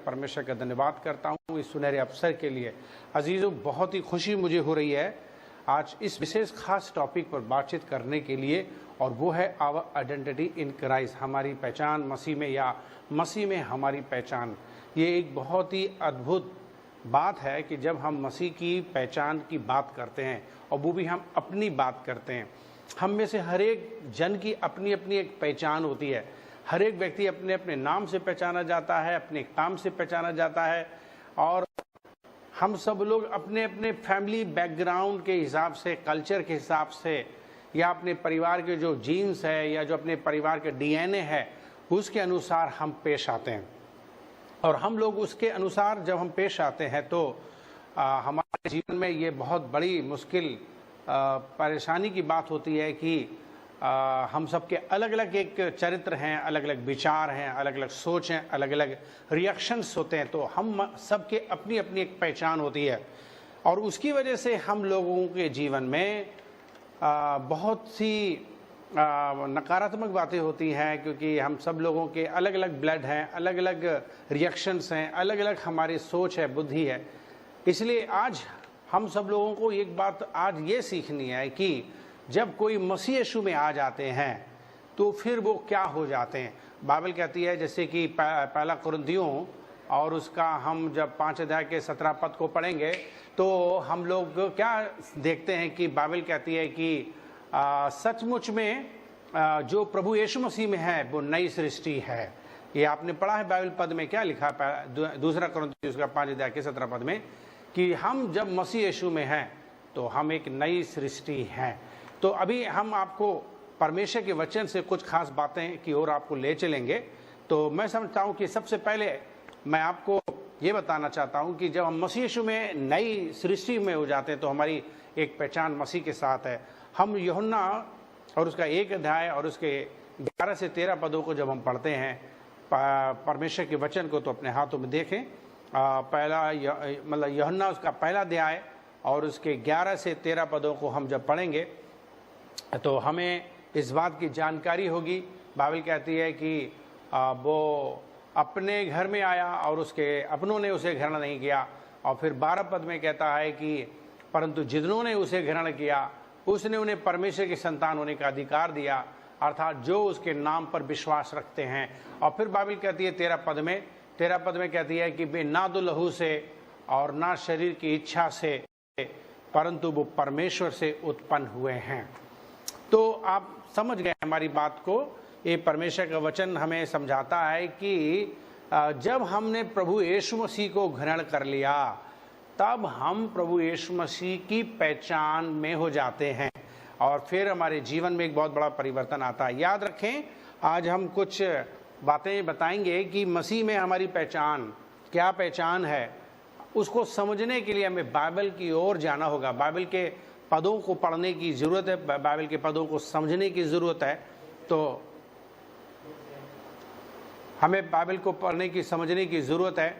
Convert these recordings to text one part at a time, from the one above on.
परमेश्वर का धन्यवाद करता हूँ इस सुनहरे अवसर के लिए। अजीज़ों, बहुत ही खुशी मुझे हो रही है आज इस विशेष खास टॉपिक पर बातचीत करने के लिए, और वो है आवर आइडेंटिटी इन क्राइस्ट, हमारी पहचान मसीह में या मसीह में हमारी पहचान। ये एक बहुत ही अद्भुत बात है कि जब हम मसीह की पहचान की बात करते हैं और वो भी हम अपनी बात करते हैं। हम में से हर एक जन की अपनी अपनी एक पहचान होती है। हर एक व्यक्ति अपने अपने नाम से पहचाना जाता है, अपने काम से पहचाना जाता है, और हम सब लोग अपने अपने फैमिली बैकग्राउंड के हिसाब से, कल्चर के हिसाब से, या अपने परिवार के जो जीन्स है या जो अपने परिवार के डीएनए है उसके अनुसार हम पेश आते हैं। और हम लोग उसके अनुसार जब हम पेश आते हैं तो हमारे जीवन में ये बहुत बड़ी मुश्किल परेशानी की बात होती है कि हम सबके अलग अलग एक चरित्र हैं, अलग अलग विचार हैं, अलग अलग सोच हैं, अलग अलग रिएक्शंस होते हैं। तो हम सबके अपनी अपनी एक पहचान होती है, और उसकी वजह से हम लोगों के जीवन में बहुत सी नकारात्मक बातें होती हैं, क्योंकि हम सब लोगों के अलग अलग ब्लड हैं, अलग अलग रिएक्शंस हैं, अलग अलग हमारी सोच है, बुद्धि है। इसलिए आज हम सब लोगों को एक बात आज ये सीखनी है कि जब कोई मसीह यीशु में आ जाते हैं तो फिर वो क्या हो जाते हैं। बाइबल कहती है, जैसे कि पहला कुरिन्थियों और उसका हम जब 5 अध्याय के 17 पद को पढ़ेंगे तो हम लोग क्या देखते हैं कि बाइबल कहती है कि सचमुच में जो प्रभु यीशु मसीह में है वो नई सृष्टि है। ये आपने पढ़ा है बाइबल पद में क्या लिखा है, दूसरा कुरिन्थियों उसका 5 अध्याय के 17 पद में, कि हम जब मसीह यीशु में हैं तो हम एक नई सृष्टि हैं। तो अभी हम आपको परमेश्वर के वचन से कुछ खास बातें की ओर आपको ले चलेंगे। तो मैं समझता हूँ कि सबसे पहले मैं आपको ये बताना चाहता हूँ कि जब हम मसीह यीशु में नई सृष्टि में हो जाते हैं तो हमारी एक पहचान मसीह के साथ है। हम यूहन्ना और उसका 1 अध्याय और उसके 11 से 13 पदों को जब हम पढ़ते हैं परमेश्वर के वचन को, तो अपने हाथों में देखें। पहला मतलब यूहन्ना उसका पहला अध्याय और उसके 11 से 13 पदों को हम जब पढ़ेंगे तो हमें इस बात की जानकारी होगी। बाइबल कहती है कि वो अपने घर में आया और उसके अपनों ने उसे ग्रहण नहीं किया। और फिर 12 पद में कहता है कि परंतु जितनों ने उसे ग्रहण किया उसने उन्हें परमेश्वर की संतान होने का अधिकार दिया, अर्थात जो उसके नाम पर विश्वास रखते हैं। और फिर बाइबल कहती है 13 पद में कहती है कि वे ना तो लहू से और ना शरीर की इच्छा से, परंतु वो परमेश्वर से उत्पन्न हुए हैं। तो आप समझ गए हमारी बात को। ये परमेश्वर का वचन हमें समझाता है कि जब हमने प्रभु यीशु मसीह को ग्रहण कर लिया तब हम प्रभु यीशु मसीह की पहचान में हो जाते हैं, और फिर हमारे जीवन में एक बहुत बड़ा परिवर्तन आता है। याद रखें, आज हम कुछ बातें बताएंगे कि मसीह में हमारी पहचान क्या पहचान है। उसको समझने के लिए हमें बाइबल की ओर जाना होगा। बाइबल के पदों को पढ़ने की ज़रूरत है, बाइबल के पदों को समझने की ज़रूरत है। तो हमें बाइबल को पढ़ने की, समझने की ज़रूरत है,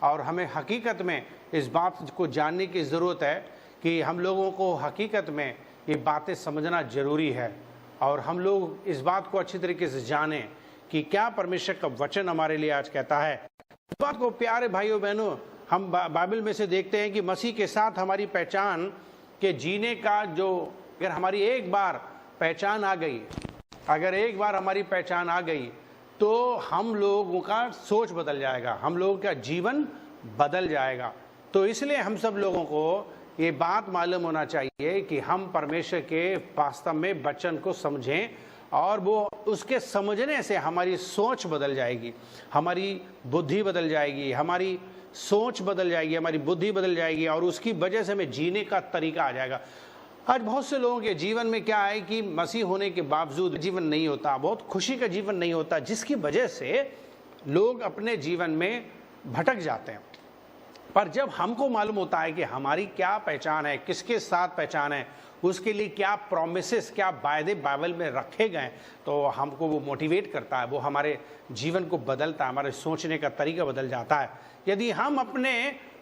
और हमें हकीकत में इस बात को जानने की ज़रूरत है कि हम लोगों को हकीकत में ये बातें समझना ज़रूरी है, और हम लोग इस बात को अच्छी तरीके से जानें कि क्या परमेश्वर का वचन हमारे लिए आज कहता है। इस बात को प्यारे भाइयों बहनों, हम बाइबल में से देखते हैं कि मसीह के साथ हमारी पहचान के जीने का जो, अगर हमारी एक बार पहचान आ गई, अगर एक बार हमारी पहचान आ गई तो हम लोगों का सोच बदल जाएगा, हम लोगों का जीवन बदल जाएगा। तो इसलिए हम सब लोगों को ये बात मालूम होना चाहिए कि हम परमेश्वर के वास्तव में वचन को समझें, और वो उसके समझने से हमारी सोच बदल जाएगी, हमारी बुद्धि बदल जाएगी, हमारी सोच बदल जाएगी, हमारी बुद्धि बदल जाएगी, और उसकी वजह से हमें जीने का तरीका आ जाएगा। आज बहुत से लोगों के जीवन में क्या है कि मसीह होने के बावजूद जीवन नहीं होता, बहुत खुशी का जीवन नहीं होता, जिसकी वजह से लोग अपने जीवन में भटक जाते हैं। पर जब हमको मालूम होता है कि हमारी क्या पहचान है, किसके साथ पहचान है, उसके लिए क्या प्रोमिसेस, क्या वायदे बाइबल में रखे गए, तो हमको वो मोटिवेट करता है, वो हमारे जीवन को बदलता है, हमारे सोचने का तरीका बदल जाता है। यदि हम अपने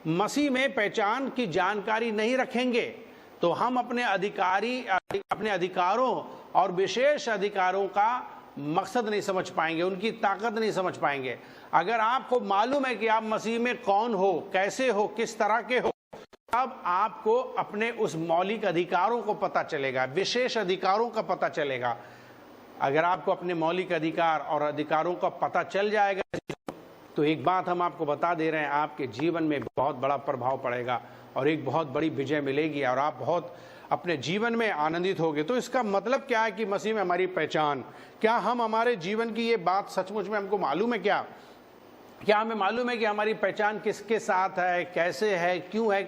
मसीह में पहचान की जानकारी नहीं रखेंगे तो हम अपने अधिकारों और विशेष अधिकारों का मकसद नहीं समझ पाएंगे, उनकी ताकत नहीं समझ पाएंगे। अगर आपको मालूम है कि आप मसीह में कौन हो, कैसे हो, किस तरह के हो, अब आपको अपने उस मौलिक अधिकारों को पता चलेगा, विशेष अधिकारों का पता चलेगा। अगर आपको अपने मौलिक अधिकार और अधिकारों का पता चल जाएगा तो एक बात हम आपको बता दे रहे हैं, आपके जीवन में बहुत बड़ा प्रभाव पड़ेगा और एक बहुत बड़ी विजय मिलेगी और आप बहुत अपने जीवन में आनंदित होगे। तो इसका मतलब क्या है कि मसीह में हमारी पहचान, क्या हम हमारे जीवन की ये बात सचमुच में हमको मालूम है? क्या हमें मालूम है कि हमारी पहचान किसके साथ है, कैसे है, क्यों है,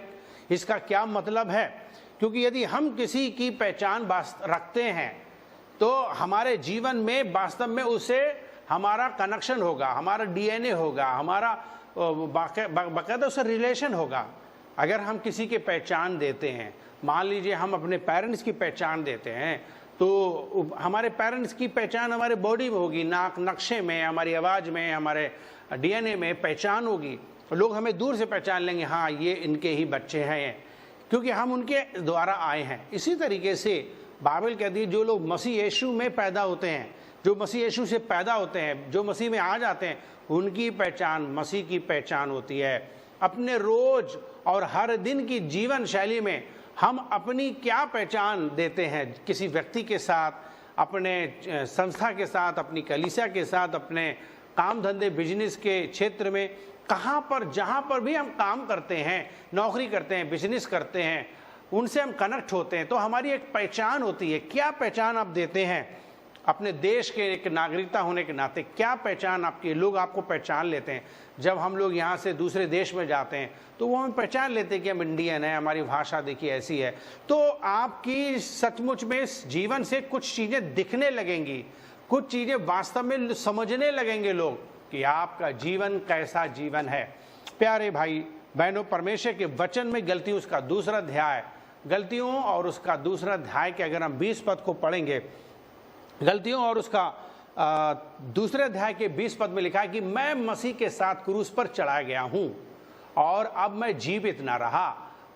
इसका क्या मतलब है? क्योंकि यदि हम किसी की पहचान रखते हैं तो हमारे जीवन में वास्तव में उसे हमारा कनेक्शन होगा, हमारा डीएनए होगा, हमारा बाकायदा उससे रिलेशन होगा। अगर हम किसी की पहचान देते हैं, मान लीजिए हम अपने पेरेंट्स की पहचान देते हैं, तो हमारे पेरेंट्स की पहचान हमारे बॉडी में होगी, नाक नक्शे में, हमारी आवाज़ में, हमारे डीएनए में पहचान होगी। लोग हमें दूर से पहचान लेंगे, हाँ ये इनके ही बच्चे हैं, क्योंकि हम उनके द्वारा आए हैं। इसी तरीके से बाइबल कहती है जो लोग मसीह यीशु में पैदा होते हैं, जो मसीह यीशु से पैदा होते हैं, जो मसीह में आ जाते हैं, उनकी पहचान मसीह की पहचान होती है। अपने रोज और हर दिन की जीवन शैली में हम अपनी क्या पहचान देते हैं, किसी व्यक्ति के साथ, अपने संस्था के साथ, अपनी कलीसिया के साथ, अपने काम धंधे बिजनेस के क्षेत्र में, कहाँ पर जहाँ पर भी हम काम करते हैं, नौकरी करते हैं, बिजनेस करते हैं, उनसे हम कनेक्ट होते हैं, तो हमारी एक पहचान होती है। क्या पहचान आप देते हैं अपने देश के एक नागरिकता होने के नाते? क्या पहचान आपकी, लोग आपको पहचान लेते हैं? जब हम लोग यहाँ से दूसरे देश में जाते हैं तो वो हम पहचान लेते हैं कि हम इंडियन हैं, हमारी भाषा देखिए ऐसी है। तो आपकी सचमुच में जीवन से कुछ चीज़ें दिखने लगेंगी, कुछ चीज़ें वास्तव में समझने लगेंगे लोग कि आपका जीवन कैसा जीवन है। प्यारे भाई बहनों, परमेश्वर के वचन में गलतियों उसका दूसरा अध्याय, गलतियों और उसका दूसरा अध्याय के अगर हम 20 पद को पढ़ेंगे, गलतियों और उसका दूसरे अध्याय के 20 पद में लिखा है कि मैं मसीह के साथ क्रूस पर चढ़ाया गया हूं और अब मैं जीवित ना रहा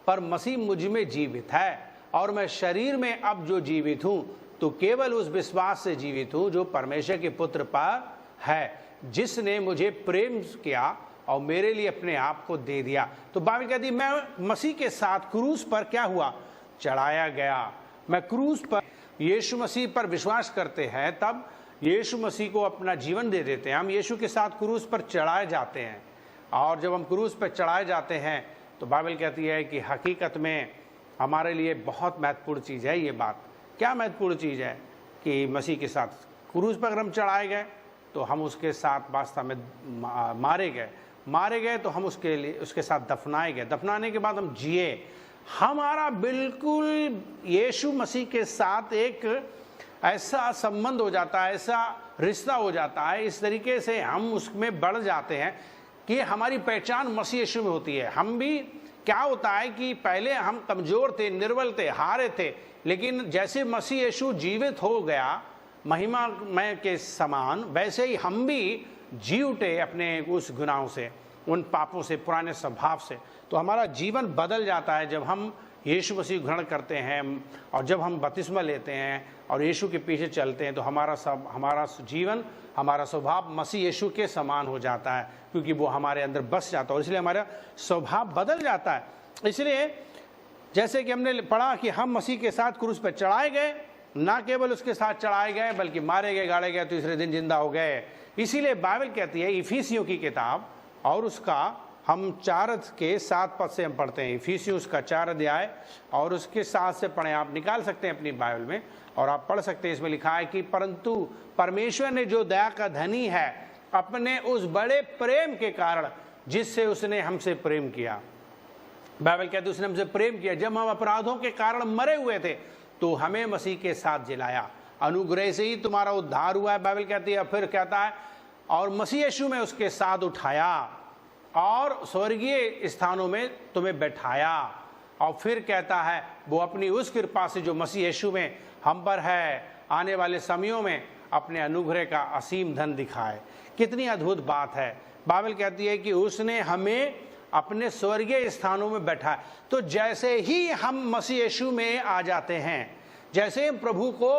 पर मसीह मुझ में जीवित है, और मैं शरीर में अब जो जीवित हूं तो केवल उस विश्वास से जीवित हूं जो परमेश्वर के पुत्र पर है, जिसने मुझे प्रेम किया और मेरे लिए अपने आप को दे दिया। तो बाइबल कहती है मैं मसीह के साथ क्रूस पर क्या हुआ? चढ़ाया गया। मैं क्रूस पर, यीशु मसीह पर विश्वास करते हैं तब यीशु मसीह को अपना जीवन दे देते हैं। हम यीशु के साथ क्रूस पर चढ़ाए जाते हैं, और जब हम क्रूस पर चढ़ाए जाते हैं तो बाइबल कहती है कि हकीकत में हमारे लिए बहुत महत्वपूर्ण चीज़ है ये बात। क्या महत्वपूर्ण चीज़ है? कि मसीह के साथ क्रूस पर अगर हम चढ़ाए गए तो हम उसके साथ वास्तव में मारे गए तो हम उसके साथ दफनाए गए। दफनाने के बाद हम जिए। हमारा बिल्कुल यीशु मसीह के साथ एक ऐसा संबंध हो जाता है, ऐसा रिश्ता हो जाता है, इस तरीके से हम उसमें बढ़ जाते हैं कि हमारी पहचान मसीह यीशु में होती है। हम भी, क्या होता है कि पहले हम कमज़ोर थे, निर्बल थे, हारे थे, लेकिन जैसे मसीह यीशु जीवित हो गया महिमामय के समान, वैसे ही हम भी जी उठे अपने उस गुनाहों से, उन पापों से, पुराने स्वभाव से। तो हमारा जीवन बदल जाता है जब हम यीशु मसीह ग्रहण करते हैं और जब हम बपतिस्मा लेते हैं और यीशु के पीछे चलते हैं, तो हमारा जीवन, हमारा स्वभाव मसीह यीशु के समान हो जाता है, क्योंकि वो हमारे अंदर बस जाता है और इसलिए हमारा स्वभाव बदल जाता है। इसलिए जैसे कि हमने पढ़ा कि हम मसीह के साथ क्रूस पर चढ़ाए गए, ना केवल उसके साथ चढ़ाए गए बल्कि मारे गए, गाड़े गए, तीसरे दिन जिंदा हो गए। इसीलिए बाइबल कहती है, इफिसियों की किताब और उसका हम 4 के 7 पद से हम पढ़ते हैं। इफिसियों उसका 4 अध्याय और उसके 7 से पढ़ें, आप निकाल सकते हैं अपनी बाइबल में और आप पढ़ सकते हैं। इसमें लिखा है कि परंतु परमेश्वर ने जो दया का धनी है अपने उस बड़े प्रेम के कारण जिससे उसने हमसे प्रेम किया। बाइबल कहती है उसने हमसे प्रेम किया, जब हम अपराधों के कारण मरे हुए थे तो हमें मसीह के साथ जिलाया। अनुग्रह से ही तुम्हारा उद्धार हुआ है, बाइबल कहती है। फिर कहता है और मसीह यीशु में उसके साथ उठाया और स्वर्गीय स्थानों में तुम्हें बैठाया। और फिर कहता है वो अपनी उस कृपा से जो मसीह यीशु में हम पर है, आने वाले समयों में अपने अनुग्रह का असीम धन दिखाए। कितनी अद्भुत बात है। बाइबल कहती है कि उसने हमें अपने स्वर्गीय स्थानों में बैठा। तो जैसे ही हम मसीह यीशु में आ जाते हैं, जैसे हम प्रभु को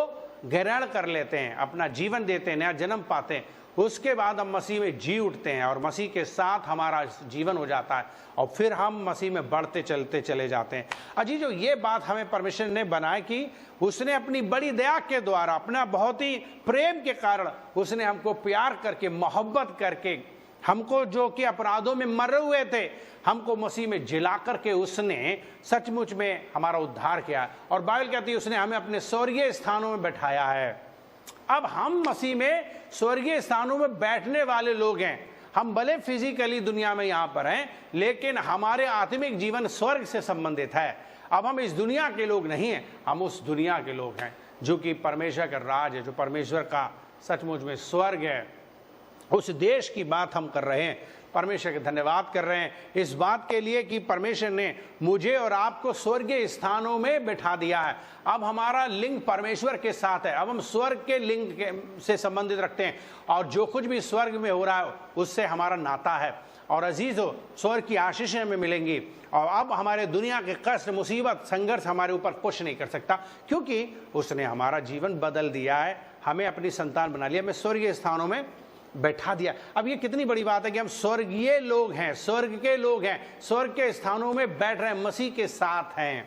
ग्रहण कर लेते हैं, अपना जीवन देते हैं, नया जन्म पाते हैं, उसके बाद हम मसीह में जी उठते हैं और मसीह के साथ हमारा जीवन हो जाता है और फिर हम मसीह में बढ़ते चलते चले जाते हैं। अजीजों, ये बात हमें परमेश्वर ने बनाई कि उसने अपनी बड़ी दया के द्वारा, अपना बहुत ही प्रेम के कारण उसने हमको प्यार करके, मोहब्बत करके, हमको जो कि अपराधों में मरे हुए थे, हमको मसीह में जिला करके उसने सचमुच में हमारा उद्धार किया। और बाइबल कहती है उसने हमें अपने स्वर्गीय स्थानों में बैठाया है। अब हम मसीह में स्वर्गीय स्थानों में बैठने वाले लोग हैं। हम भले फिजिकली दुनिया में यहाँ पर हैं, लेकिन हमारे आत्मिक जीवन स्वर्ग से संबंधित है। अब हम इस दुनिया के लोग नहीं हैं, हम उस दुनिया के लोग हैं जो कि परमेश्वर का राज है, जो परमेश्वर का सचमुच में स्वर्ग है। उस देश की बात हम कर रहे हैं। परमेश्वर के धन्यवाद कर रहे हैं इस बात के लिए कि परमेश्वर ने मुझे और आपको स्वर्गीय स्थानों में बैठा दिया है। अब हमारा लिंग परमेश्वर के साथ है। अब हम स्वर्ग के लिंग से संबंधित रखते हैं और जो कुछ भी स्वर्ग में हो रहा है उससे हमारा नाता है। और अजीजों, स्वर्ग की आशीषें हमें मिलेंगी और अब हमारे दुनिया के कष्ट, मुसीबत, संघर्ष हमारे ऊपर कुछ नहीं कर सकता, क्योंकि उसने हमारा जीवन बदल दिया है, हमें अपनी संतान बना लिया, हमें स्वर्गीय स्थानों में बैठा दिया। अब ये कितनी बड़ी बात है कि हम स्वर्गीय लोग हैं, स्वर्ग के लोग हैं, स्वर्ग के स्थानों में बैठ रहे हैं, मसीह के साथ हैं,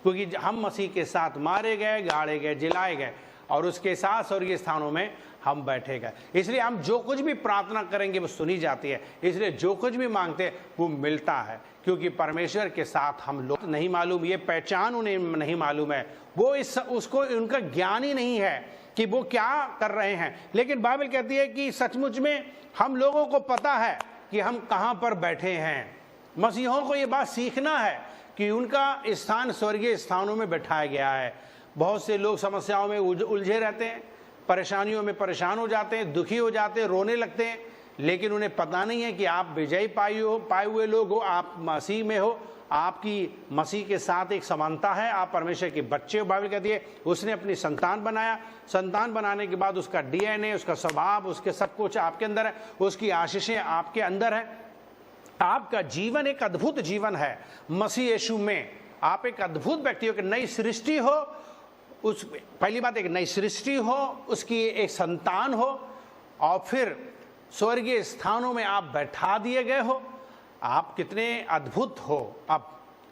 क्योंकि हम मसीह के साथ मारे गए, गाड़े गए, जिलाए गए और उसके साथ स्वर्गीय स्थानों में हम बैठे गए। इसलिए हम जो कुछ भी प्रार्थना करेंगे वो सुनी जाती है, इसलिए जो कुछ भी मांगते हैं वो मिलता है, क्योंकि परमेश्वर के साथ हम लोग नहीं मालूम, ये पहचान उन्हें नहीं मालूम है, वो उसको उनका ज्ञान ही नहीं है कि वो क्या कर रहे हैं। लेकिन बाइबल कहती है कि सचमुच में हम लोगों को पता है कि हम कहाँ पर बैठे हैं। मसीहों को ये बात सीखना है कि उनका स्थान स्वर्गीय स्थानों में बैठाया गया है। बहुत से लोग समस्याओं में उलझे रहते हैं, परेशानियों में परेशान हो जाते हैं, दुखी हो जाते हैं, रोने लगते हैं, लेकिन उन्हें पता नहीं है कि आप विजयी पाए हुए लोग हो, आप मसीह में हो, आपकी मसीह के साथ एक समानता है, आप परमेश्वर के बच्चे हो। बाइबल कहती है उसने अपनी संतान बनाया, संतान बनाने के बाद उसका डीएनए, उसका स्वभाव, उसके सब कुछ आपके अंदर है, उसकी आशीषें आपके अंदर है। आपका जीवन एक अद्भुत जीवन है मसीह यीशु में। आप एक अद्भुत व्यक्ति हो, एक नई सृष्टि हो। उस पहली बात, एक नई सृष्टि हो, उसकी एक संतान हो और फिर स्वर्गीय स्थानों में आप बैठा दिए गए हो। आप कितने अद्भुत हो। अब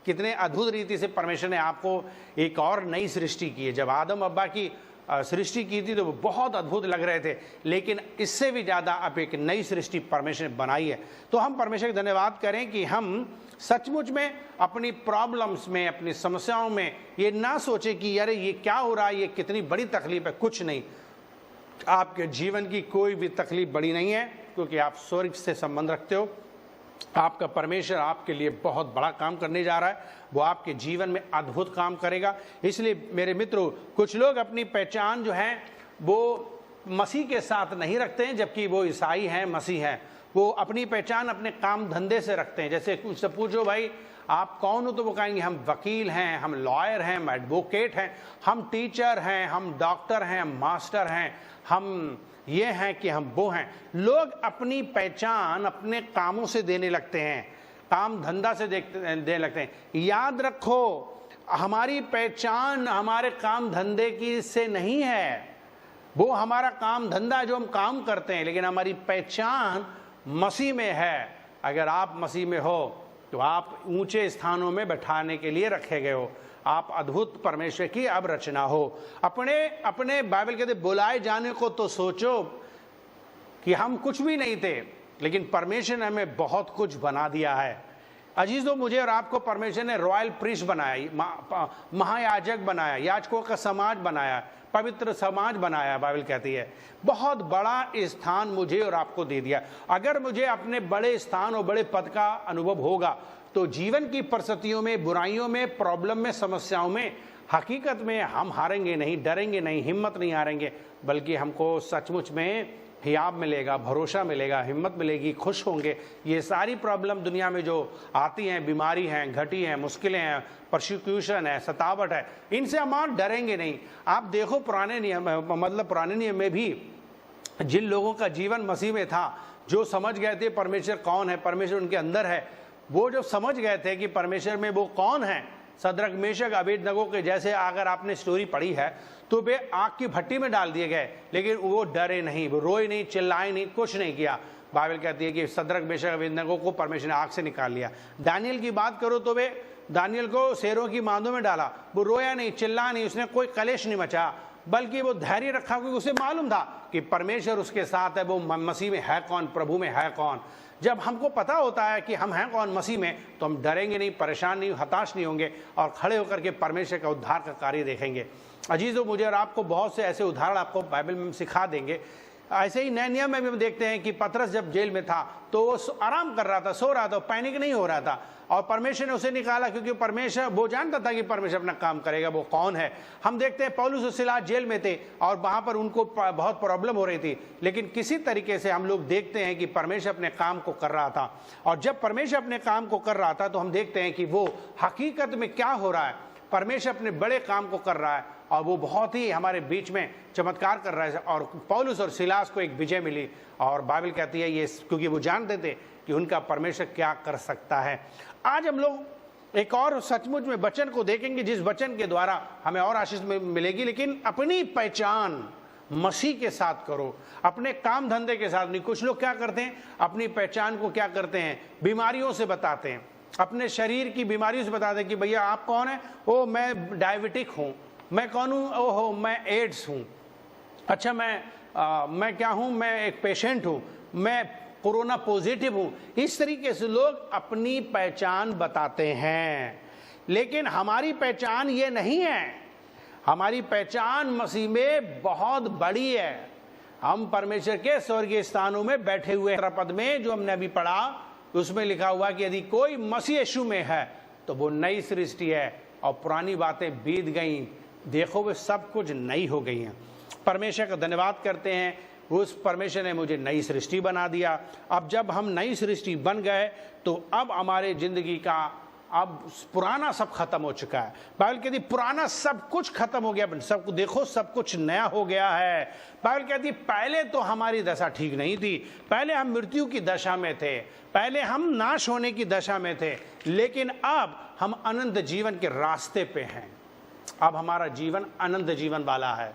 कितने अद्भुत रीति से परमेश्वर ने आपको एक और नई सृष्टि की है। जब आदम अब्बा की सृष्टि की थी तो वो बहुत अद्भुत लग रहे थे, लेकिन इससे भी ज़्यादा अब एक नई सृष्टि परमेश्वर ने बनाई है। तो हम परमेश्वर का धन्यवाद करें कि हम सचमुच में अपनी प्रॉब्लम्स में, अपनी समस्याओं में ये ना सोचें कि यार ये क्या हो रहा है, ये कितनी बड़ी तकलीफ है। कुछ नहीं, आपके जीवन की कोई भी तकलीफ बड़ी नहीं है, क्योंकि आप स्वर्ग से संबंध रखते हो। आपका परमेश्वर आपके लिए बहुत बड़ा काम करने जा रहा है, वो आपके जीवन में अद्भुत काम करेगा। इसलिए मेरे मित्रों, कुछ लोग अपनी पहचान जो है वो मसीह के साथ नहीं रखते हैं, जबकि वो ईसाई हैं, मसीह हैं। वो अपनी पहचान अपने काम धंधे से रखते हैं। जैसे उससे पूछो भाई आप कौन हो, तो वो कहेंगे हम वकील हैं, हम लॉयर हैं, हम एडवोकेट हैं, हम टीचर हैं, हम डॉक्टर हैं, हम मास्टर हैं, हम ये हैं कि हम वो हैं। लोग अपनी पहचान अपने कामों से देने लगते हैं, काम धंधा से देने लगते हैं। याद रखो, हमारी पहचान हमारे काम धंधे की से नहीं है। वो हमारा काम धंधा जो हम काम करते हैं, लेकिन हमारी पहचान मसीह में है। अगर आप मसीह में हो तो आप ऊंचे स्थानों में बैठाने के लिए रखे गए हो। आप अद्भुत परमेश्वर की अब रचना हो। अपने बाइबल कहते बुलाए जाने को तो सोचो कि हम कुछ भी नहीं थे, लेकिन परमेश्वर ने हमें बहुत कुछ बना दिया है। अजीजों, मुझे और आपको परमेश्वर ने रॉयल प्रीस्ट बनाया, महायाजक बनाया, याजकों का समाज बनाया, पवित्र समाज बनाया। बाइबल कहती है बहुत बड़ा स्थान मुझे और आपको दे दिया। अगर मुझे अपने बड़े स्थान और बड़े पद का अनुभव होगा तो जीवन की परिस्थितियों में, बुराइयों में, प्रॉब्लम में, समस्याओं में हकीकत में हम हारेंगे नहीं, डरेंगे नहीं, हिम्मत नहीं हारेंगे, बल्कि हमको सचमुच में हियाब मिलेगा, भरोसा मिलेगा, हिम्मत मिलेगी, खुश होंगे। ये सारी प्रॉब्लम दुनिया में जो आती हैं, बीमारी हैं, घटी हैं, मुश्किलें हैं, परसिक्यूशन है, सतावट है, इनसे हम डरेंगे नहीं। आप देखो पुराने नियम में भी जिन लोगों का जीवन मसीह में था, जो समझ गए थे परमेश्वर कौन है, परमेश्वर उनके अंदर है, वो जो समझ गए थे कि परमेश्वर में वो कौन है, सद्रक मेशक अबेदनगो के जैसे अगर आपने स्टोरी पढ़ी है तो वे आग की भट्टी में डाल दिए गए, लेकिन वो डरे नहीं, वो रोए नहीं, चिल्लाए नहीं, कुछ नहीं किया। बाइबल कहती है कि सद्रक मेशक अबेदनगो को परमेश्वर ने आग से निकाल लिया। दानियल की बात करो तो वे दानियल को शेरों की मांदों में डाला, वो रोया नहीं, चिल्ला नहीं, उसने कोई कलेश नहीं मचा, बल्कि वो धैर्य रखा क्योंकि उसे मालूम था कि परमेश्वर उसके साथ है। वो मसीह में है कौन, प्रभु में है कौन। जब हमको पता होता है कि हम हैं कौन मसीह में, तो हम डरेंगे नहीं, परेशान नहीं, हताश नहीं होंगे और खड़े होकर के परमेश्वर का उद्धार का कार्य देखेंगे। अजीजों, मुझे और आपको बहुत से ऐसे उदाहरण आपको बाइबल में सिखा देंगे। ऐसे ही नए नियम में भी हम देखते हैं कि पतरस जब जेल में था तो वो आराम कर रहा था, सो रहा था, पैनिक नहीं हो रहा था, और परमेश्वर ने उसे निकाला क्योंकि परमेश्वर, वो जानता था कि परमेश्वर अपना काम करेगा, वो कौन है। हम देखते हैं पौलुस और सिलास जेल में थे और वहां पर उनको बहुत प्रॉब्लम हो रही थी, लेकिन किसी तरीके से हम लोग देखते हैं कि परमेश्वर अपने काम को कर रहा था। और जब परमेश्वर अपने काम को कर रहा था तो हम देखते हैं कि वो हकीकत में क्या हो रहा है, परमेश्वर अपने बड़े काम को कर रहा है और वो बहुत ही हमारे बीच में चमत्कार कर रहा है। और पौलुस और सिलास को एक विजय मिली, और बाइबल कहती है ये क्योंकि वो जानते थे कि उनका परमेश्वर क्या कर सकता है। आज हम लोग एक और सचमुच में वचन को देखेंगे जिस वचन के द्वारा हमें और आशीष मिलेगी, लेकिन अपनी पहचान मसीह के साथ करो, अपने काम धंधे के साथ नहीं। कुछ लोग क्या करते हैं, अपनी पहचान को क्या करते हैं, बीमारियों से बताते हैं, अपने शरीर की बीमारियों से बताते हैं कि भैया आप कौन है, ओ मैं डायबिटिक हूं, मैं कौन हूं, ओहो मैं एड्स हूं, अच्छा मैं क्या हूं, मैं एक पेशेंट हूं, मैं कोरोना पॉजिटिव हूं। इस तरीके से लोग अपनी पहचान बताते हैं, लेकिन हमारी पहचान ये नहीं है। हमारी पहचान मसीह में बहुत बड़ी है। हम परमेश्वर के स्वर्गीय स्थानों में बैठे हुए हैं। पद में जो हमने अभी पढ़ा उसमें लिखा हुआ कि यदि कोई मसीह यीशु में है तो वो नई सृष्टि है और पुरानी बातें बीत गई, देखो वे सब कुछ नई हो गई हैं। परमेश्वर का धन्यवाद करते हैं, उस परमेश्वर ने मुझे नई सृष्टि बना दिया। अब जब हम नई सृष्टि बन गए तो अब हमारे जिंदगी का अब पुराना सब खत्म हो चुका है। बाइबल कहती पुराना सब कुछ खत्म हो गया, सब कुछ देखो सब कुछ नया हो गया है। बाइबल कहती पहले तो हमारी दशा ठीक नहीं थी, पहले हम मृत्यु की दशा में थे, पहले हम नाश होने की दशा में थे, लेकिन अब हम अनंत जीवन के रास्ते पे हैं। अब हमारा जीवन अनंत जीवन वाला है।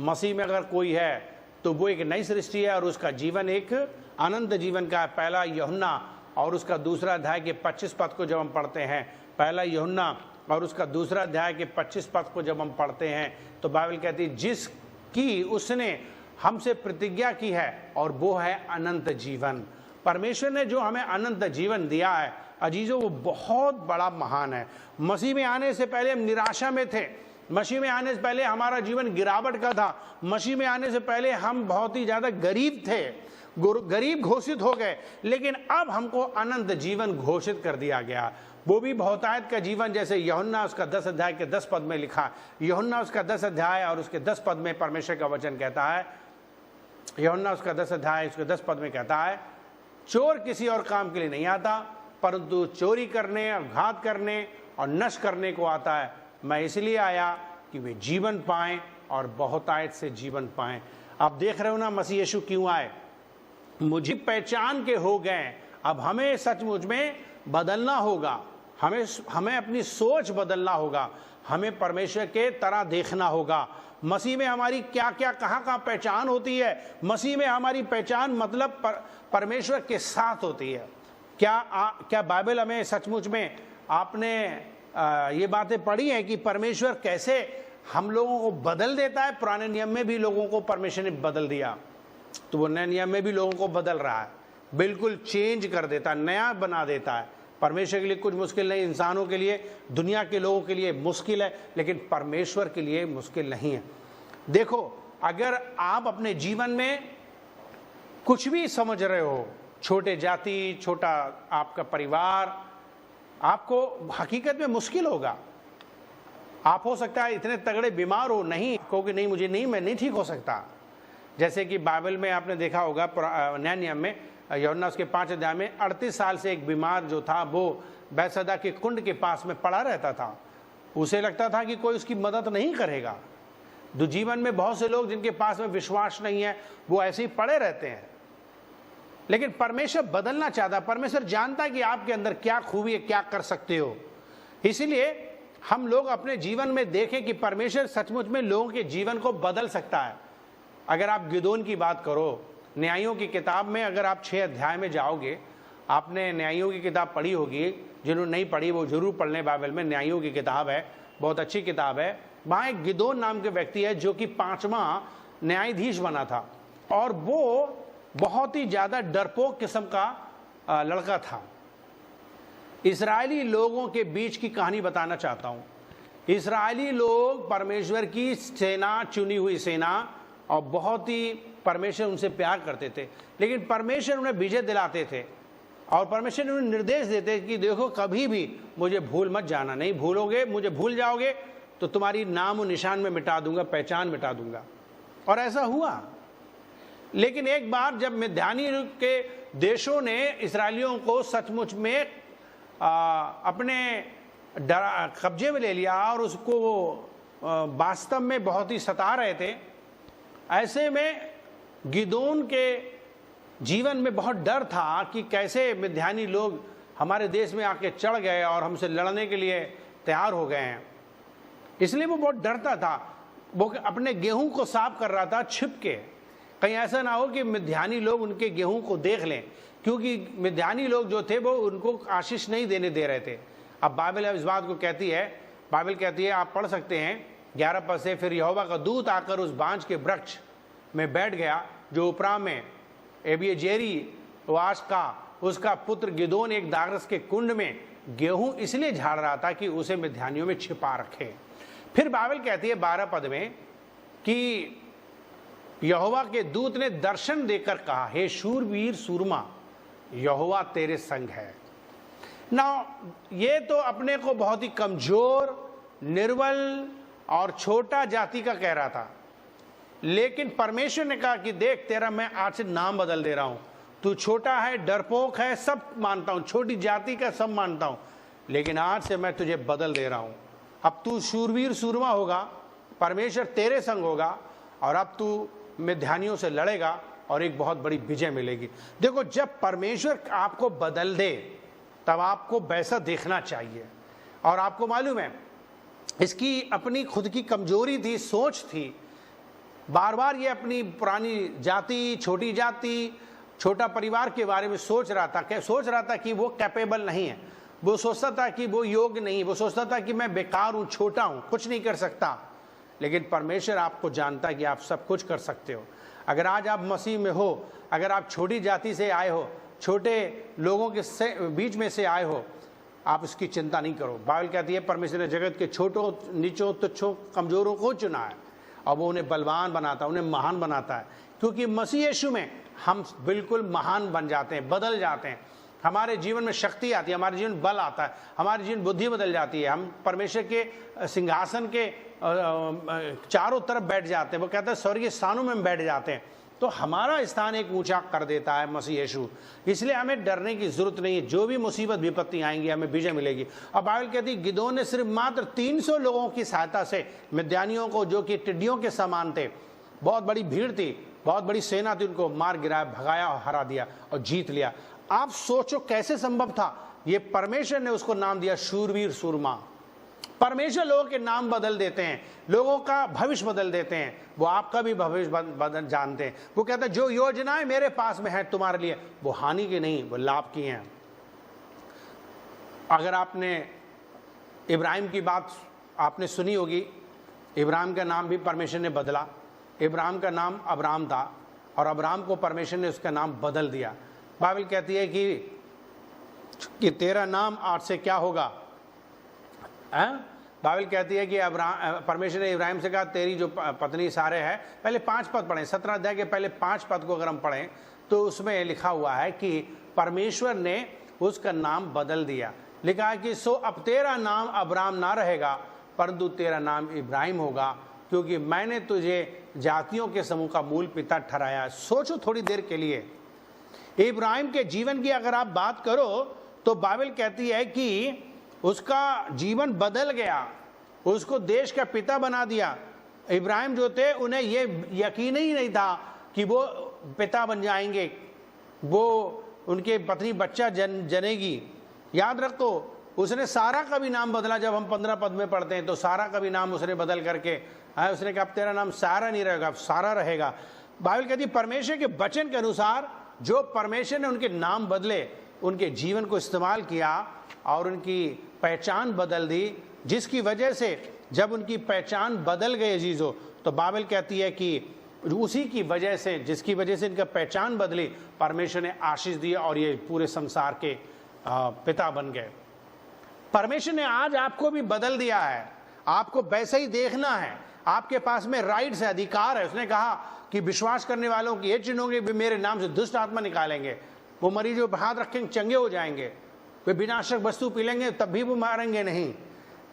मसीह में अगर कोई है तो वो एक नई सृष्टि है और उसका जीवन एक अनंत जीवन का है। पहला यूहन्ना और उसका दूसरा अध्याय के 25 पद को जब हम पढ़ते हैं, पहला यूहन्ना और उसका दूसरा अध्याय के 25 पद को जब हम पढ़ते हैं तो बाइबल कहती है जिसकी उसने हमसे प्रतिज्ञा की है और वो है अनंत जीवन। परमेश्वर ने जो हमें अनंत जीवन दिया है अजीजों, वो बहुत बड़ा महान है। मसीह में आने से पहले हम निराशा में थे, मसीह में आने से पहले हमारा जीवन गिरावट का था, मसीह में आने से पहले हम बहुत ही ज्यादा गरीब थे, गरीब घोषित हो गए, लेकिन अब हमको अनंत जीवन घोषित कर दिया गया। वो भी बहुतायत का जीवन, जैसे यूहन्ना उसका 10 अध्याय के 10 पद में लिखा। यूहन्ना उसका 10 अध्याय और उसके 10 पद में परमेश्वर का वचन कहता है, यूहन्ना उसका 10 अध्याय उसके 10 पद में कहता है, चोर किसी और काम के लिए नहीं आता परंतु चोरी करने और घात करने और नष्ट करने को आता है। मैं इसलिए आया कि वे जीवन पाएं और बहुतायत से जीवन पाएं। आप देख रहे हो ना मसीह यीशु क्यों आए, मुझे पहचान के हो गए। अब हमें सचमुच में बदलना होगा, हमें अपनी सोच बदलना होगा, हमें परमेश्वर के तरह देखना होगा। मसीह में हमारी क्या क्या कहाँ पहचान होती है। मसीह में हमारी पहचान मतलब परमेश्वर के साथ होती है। क्या बाइबल हमें सचमुच में आपने ये बातें पढ़ी हैं कि परमेश्वर कैसे हम लोगों को बदल देता है। पुराने नियम में भी लोगों को परमेश्वर ने बदल दिया, तो वो नए नियम में भी लोगों को बदल रहा है, बिल्कुल चेंज कर देता है, नया बना देता है। परमेश्वर के लिए कुछ मुश्किल नहीं, इंसानों के लिए, दुनिया के लोगों के लिए मुश्किल है, लेकिन परमेश्वर के लिए मुश्किल नहीं है। देखो, अगर आप अपने जीवन में कुछ भी समझ रहे हो, छोटे जाति, छोटा आपका परिवार, आपको हकीकत में मुश्किल होगा। आप हो सकता है इतने तगड़े बीमार हो, नहीं कहोगे नहीं मुझे नहीं, मैं नहीं ठीक हो सकता। जैसे कि बाइबल में आपने देखा होगा नए नियम में यूहन्ना उसके 5 अध्याय में 38 साल से एक बीमार जो था वो बैतसैदा के कुंड के पास में पड़ा रहता था। उसे लगता था कि कोई उसकी मदद नहीं करेगा। जीवन में बहुत से लोग जिनके पास में विश्वास नहीं है वो ऐसे ही पड़े रहते हैं, लेकिन परमेश्वर बदलना चाहता है। परमेश्वर जानता है कि आपके अंदर क्या खूबी है, क्या कर सकते हो। इसीलिए हम लोग अपने जीवन में देखें कि परमेश्वर सचमुच में लोगों के जीवन को बदल सकता है। अगर आप गिदोन की बात करो, न्यायों की किताब में अगर आप 6 अध्याय में जाओगे, आपने न्यायों की किताब पढ़ी होगी, जिन्होंने नहीं पढ़ी वो जरूर पढ़ लें। बाइबल में न्यायों की किताब है, बहुत अच्छी किताब है। वहाँ एक गिदोन नाम के व्यक्ति है जो कि 5वां न्यायाधीश बना था, और वो बहुत ही ज़्यादा डरपोक किस्म का लड़का था। इस्राएली लोगों के बीच की कहानी बताना चाहता हूँ। इस्राएली लोग परमेश्वर की सेना, चुनी हुई सेना, और बहुत ही परमेश्वर उनसे प्यार करते थे, लेकिन परमेश्वर उन्हें विजय दिलाते थे और परमेश्वर उन्हें निर्देश देते कि देखो कभी भी मुझे भूल मत जाना, नहीं भूलोगे, मुझे भूल जाओगे तो तुम्हारी नाम और निशान में मिटा दूंगा, पहचान मिटा दूंगा। और ऐसा हुआ। लेकिन एक बार जब मिद्यानी के देशों ने इसराइलियों को सचमुच में अपने कब्जे में ले लिया और उसको वास्तव में बहुत ही सता रहे थे, ऐसे में गिदोन के जीवन में बहुत डर था कि कैसे मिद्यानी लोग हमारे देश में आके चढ़ गए और हमसे लड़ने के लिए तैयार हो गए हैं। इसलिए वो बहुत डरता था। वो अपने गेहूं को साफ कर रहा था छिप के, कहीं ऐसा ना हो कि मिद्यानी लोग उनके गेहूं को देख लें, क्योंकि मिद्यानी लोग जो थे वो उनको आशीष नहीं देने दे रहे थे। अब बाइबल इस बात को कहती है, बाइबल कहती है, आप पढ़ सकते हैं 11 पद से, फिर यहोवा का दूत आकर उस बांज के वृक्ष में बैठ गया जो उपरा में एबिएजेरी वास का उसका पुत्र गिदोन एक दाखरस के कुंड में गेहूं इसलिए झाड़ रहा था कि उसे मिद्यानियों में छिपा रखे। फिर बाइबल कहती है 12 पद में कि यहोवा के दूत ने दर्शन देकर कहा, हे शूरवीर सूरमा, यहोवा तेरे संग है। ना ये तो अपने को बहुत ही कमजोर, निर्बल और छोटा जाति का कह रहा था, लेकिन परमेश्वर ने कहा कि देख तेरा मैं आज से नाम बदल दे रहा हूं। तू छोटा है, डरपोक है, सब मानता हूं, छोटी जाति का सब मानता हूं, लेकिन आज से मैं तुझे बदल दे रहा हूं। अब तू शूरवीर सूरमा होगा, परमेश्वर तेरे संग होगा, और अब तू मिद्यानियों से लड़ेगा और एक बहुत बड़ी विजय मिलेगी। देखो, जब परमेश्वर आपको बदल दे तब आपको वैसा देखना चाहिए। और आपको मालूम है इसकी अपनी खुद की कमजोरी थी, सोच थी। बार बार ये अपनी पुरानी जाति, छोटी जाति, छोटा परिवार के बारे में सोच रहा था कि वो कैपेबल नहीं है, वो सोचता था कि वो योग्य नहीं, वो सोचता था कि मैं बेकार हूं, छोटा हूं, कुछ नहीं कर सकता। लेकिन परमेश्वर आपको जानता है कि आप सब कुछ कर सकते हो। अगर आज आप मसीह में हो, अगर आप छोटी जाति से आए हो, छोटे लोगों के बीच में से आए हो, आप इसकी चिंता नहीं करो। बाइबल कहती है परमेश्वर ने जगत के छोटों, नीचों, तुच्छों, कमजोरों को चुना है और वो उन्हें बलवान बनाता है, उन्हें महान बनाता है। क्योंकि मसीह यीशु में हम बिल्कुल महान बन जाते हैं, बदल जाते हैं। हमारे जीवन में शक्ति आती है, हमारे जीवन बल आता है, हमारी जीवन बुद्धि बदल जाती है। हम परमेश्वर के सिंहासन के चारों तरफ बैठ जाते हैं। वो कहता है स्वर्गीय स्थानों में हम बैठ जाते हैं। तो हमारा स्थान एक ऊंचा कर देता है मसीह यीशु। इसलिए हमें डरने की जरूरत नहीं है। जो भी मुसीबत विपत्ति आएंगी हमें विजय मिलेगी। अब बाइबल कहती है गिदोन ने सिर्फ मात्र 300 लोगों की सहायता से मिद्यानियों को, जो कि टिड्डियों के समान थे, बहुत बड़ी भीड़ थी, बहुत बड़ी सेना थी, उनको मार गिराया, भगाया और हरा दिया और जीत लिया। आप सोचो कैसे संभव था। ये परमेश्वर ने उसको नाम दिया शूरवीर सूरमा। परमेश्वर लोगों के नाम बदल देते हैं, लोगों का भविष्य बदल देते हैं। वो आपका भी भविष्य बदल जानते हैं। वो कहते हैं जो योजनाएं मेरे पास में है तुम्हारे लिए, वो हानि की नहीं, वो लाभ की हैं। अगर आपने इब्राहिम की बात आपने सुनी होगी, इब्राहिम का नाम भी परमेश्वर ने बदला। इब्राहिम का नाम अब्राम था और अब्राम को परमेश्वर ने उसका नाम बदल दिया। बाइबल कहती है कि तेरा नाम आज से क्या होगा। बाइबल कहती है कि परमेश्वर ने इब्राहिम से कहा तेरी जो पत्नी सारे है, पहले 5 पद पढ़ें, 17 अध्याय के पहले 5 पद को अगर हम पढ़ें तो उसमें लिखा हुआ है कि परमेश्वर ने उसका नाम बदल दिया। लिखा है कि सो अब तेरा नाम अब्राम ना रहेगा परंतु तेरा नाम इब्राहिम होगा, क्योंकि मैंने तुझे जातियों के समूह का मूल पिता ठहराया। सोचो थोड़ी देर के लिए, इब्राहिम के जीवन की अगर आप बात करो तो बाइबल कहती है कि उसका जीवन बदल गया, उसको देश का पिता बना दिया। इब्राहिम जो थे उन्हें ये यकीन ही नहीं था कि वो पिता बन जाएंगे, वो उनके पत्नी बच्चा जनेगी। याद रखो उसने सारा का भी नाम बदला। जब हम 15 पद में पढ़ते हैं तो सारा का भी नाम उसने बदल करके उसने कहा अब तेरा नाम सारा नहीं रहेगा, अब सारा रहेगा। बाइबल कहती है परमेश्वर के वचन के अनुसार जो परमेश्वर ने उनके नाम बदले, उनके जीवन को इस्तेमाल किया और उनकी पहचान बदल दी, जिसकी वजह से जब उनकी पहचान बदल गई अजीजों, तो बाइबल कहती है कि उसी की वजह से, जिसकी वजह से इनका पहचान बदली, परमेश्वर ने आशीष दी और ये पूरे संसार के पिता बन गए। परमेश्वर ने आज आपको भी बदल दिया है, आपको वैसे ही देखना है। आपके पास में राइट्स है, अधिकार है। उसने कहा कि विश्वास करने वालों की ये चिन्ह होंगे, वे मेरे नाम से दुष्ट आत्मा निकालेंगे, वो मरीजों पर हाथ रखेंगे चंगे हो जाएंगे, वे विनाशक वस्तु पी लेंगे तब भी वो मारेंगे नहीं,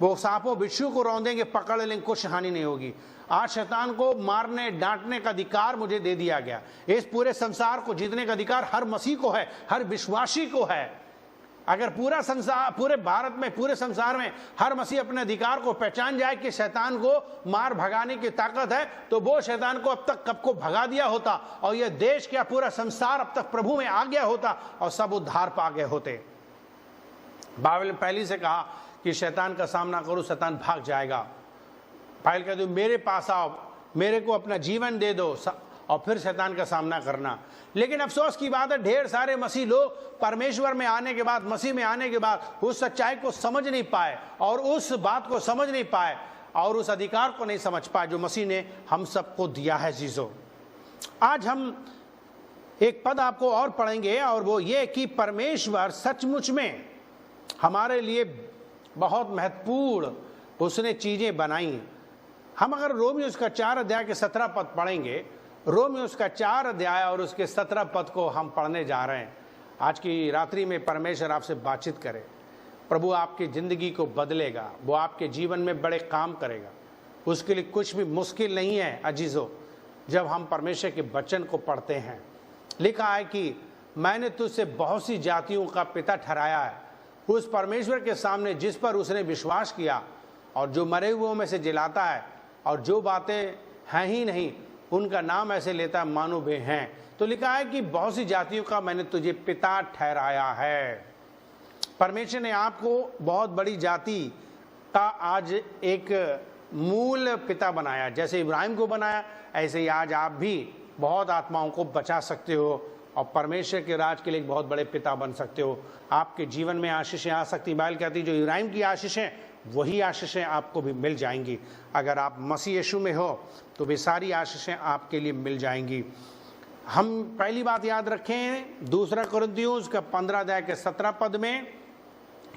वो सांपों बिच्छू को रौंदेंगे पकड़ लेंगे कुछ हानि नहीं होगी। आज शैतान को मारने डांटने का अधिकार मुझे दे दिया गया। इस पूरे संसार को जीतने का अधिकार हर मसीह को है, हर विश्वासी को है। अगर पूरा संसार, पूरे भारत में, पूरे संसार में हर मसीह अपने अधिकार को पहचान जाए कि शैतान को मार भगाने की ताकत है, तो वो शैतान को अब तक कब को भगा दिया होता और यह देश क्या पूरा संसार अब तक प्रभु में आ गया होता और सब उद्धार पा गए होते। बाइबल ने पहले से कहा कि शैतान का सामना करो, शैतान भाग जाएगा। बाइबल कहती है मेरे पास आओ, मेरे को अपना जीवन दे दो और फिर शैतान का सामना करना। लेकिन अफसोस की बात है, ढेर सारे मसीह लोग परमेश्वर में आने के बाद, मसीह में आने के बाद उस सच्चाई को समझ नहीं पाए और उस बात को समझ नहीं पाए और उस अधिकार को नहीं समझ पाए जो मसीह ने हम सबको दिया है। चीजों आज हम एक पद आपको और पढ़ेंगे और वो ये कि परमेश्वर सचमुच में हमारे लिए बहुत महत्वपूर्ण उसने चीजें बनाई। हम अगर रोमियो उसका 4 अध्याय के 17 पद पढ़ेंगे, रोमियो उसका 4 अध्याय और उसके 17 पद को हम पढ़ने जा रहे हैं। आज की रात्रि में परमेश्वर आपसे बातचीत करे, प्रभु आपकी जिंदगी को बदलेगा, वो आपके जीवन में बड़े काम करेगा। उसके लिए कुछ भी मुश्किल नहीं है अजीजों, जब हम परमेश्वर के वचन को पढ़ते हैं। लिखा है कि मैंने तुझसे बहुत सी जातियों का पिता ठहराया है, उस परमेश्वर के सामने जिस पर उसने विश्वास किया और जो मरे हुओं में से जिलाता है और जो बातें हैं ही नहीं उनका नाम ऐसे लेता है मानो वे हैं। तो लिखा है कि बहुत सी जातियों का मैंने तुझे पिता ठहराया है। परमेश्वर ने आपको बहुत बड़ी जाति का आज एक मूल पिता बनाया। जैसे इब्राहिम को बनाया, ऐसे ही आज आप भी बहुत आत्माओं को बचा सकते हो और परमेश्वर के राज के लिए एक बहुत बड़े पिता बन सकते हो। आपके जीवन में आशीषें आ सकती। बाइबल कहती है जो इब्राहिम की आशीषें, वही आशीषें आपको भी मिल जाएंगी। अगर आप मसीह यीशु में हो तो वे सारी आशीषें आपके लिए मिल जाएंगी। हम पहली बात याद रखें, 2 कुरिन्थियों उसका 15 अध्याय के 17 पद में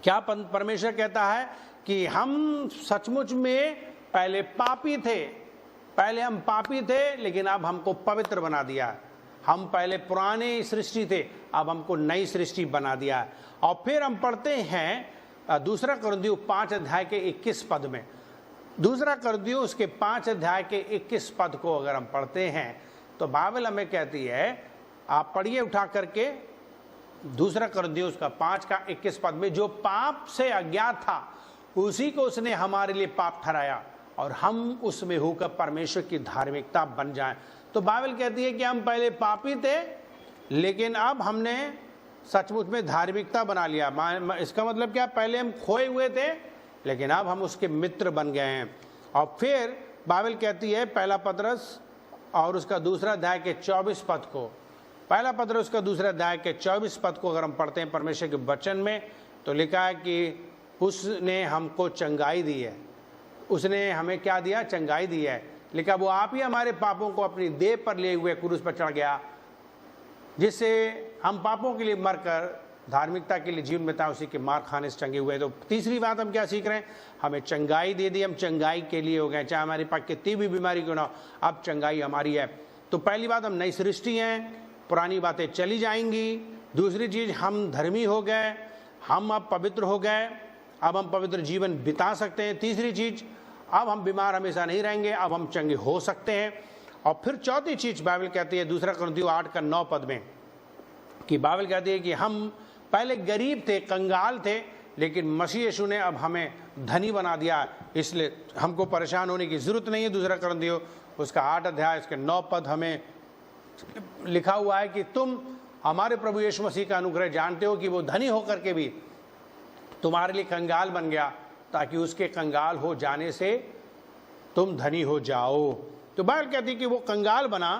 क्या परमेश्वर कहता है कि हम सचमुच में पहले पापी थे, पहले हम पापी थे लेकिन अब हमको पवित्र बना दिया। हम पहले पुरानी सृष्टि थे, अब हमको नई सृष्टि बना दिया है। और फिर हम पढ़ते हैं 2 कुरिन्थियों 5 अध्याय के 21 पद में, 2 कुरिन्थियों उसके 5 अध्याय के 21 पद को अगर हम पढ़ते हैं तो बाइबल हमें कहती है, आप पढ़िए उठा करके 2 कुरिन्थियों उसका 5 का 21 पद में, जो पाप से अज्ञात था उसी को उसने हमारे लिए पाप ठहराया और हम उसमें होकर परमेश्वर की धार्मिकता बन जाएं। तो बाइबल कहती है कि हम पहले पापी थे लेकिन अब हमने सचमुच में धार्मिकता बना लिया। इसका मतलब क्या, पहले हम खोए हुए थे लेकिन अब हम उसके मित्र बन गए हैं। और फिर बाइबल कहती है पहला पतरस और उसका 2 अध्याय के 24 पद को, पहला पतरस उसका 2 अध्याय के 24 पद को अगर हम पढ़ते हैं परमेश्वर के वचन में, तो लिखा है कि उसने हमको चंगाई दी है। उसने हमें क्या दिया? चंगाई दी है। लिखा वो आप ही हमारे पापों को अपनी देह पर लिए हुए क्रूस पर चढ़ गया, जिससे हम पापों के लिए मरकर धार्मिकता के लिए जीवन बिताए, उसी के मार खाने से चंगे हुए। तो तीसरी बात हम क्या सीख रहे हैं? हमें चंगाई दे दी, हम चंगाई के लिए हो गए, चाहे हमारे पास कितनी भी बीमारी क्यों ना हो, अब चंगाई हमारी है। तो पहली बात, हम नई सृष्टि हैं, पुरानी बातें चली जाएंगी। दूसरी चीज, हम धर्मी हो गए, हम अब पवित्र हो गए, अब हम पवित्र जीवन बिता सकते हैं। तीसरी चीज, अब हम बीमार हमेशा नहीं रहेंगे, अब हम चंगे हो सकते हैं। और फिर चौथी चीज बाइबल कहती है 2 कुरिन्थियों 8 का 9 पद में, कि बाइबल कहती है कि हम पहले गरीब थे, कंगाल थे, लेकिन मसीह यीशु ने अब हमें धनी बना दिया, इसलिए हमको परेशान होने की जरूरत नहीं है। 2 कुरिन्थियों उसका 8 अध्याय इसके 9 पद हमें लिखा हुआ है कि तुम हमारे प्रभु यीशु मसीह का अनुग्रह जानते हो कि वो धनी होकर के भी तुम्हारे लिए कंगाल बन गया ताकि उसके कंगाल हो जाने से तुम धनी हो जाओ। तो बाइबल कहती है कि वो कंगाल बना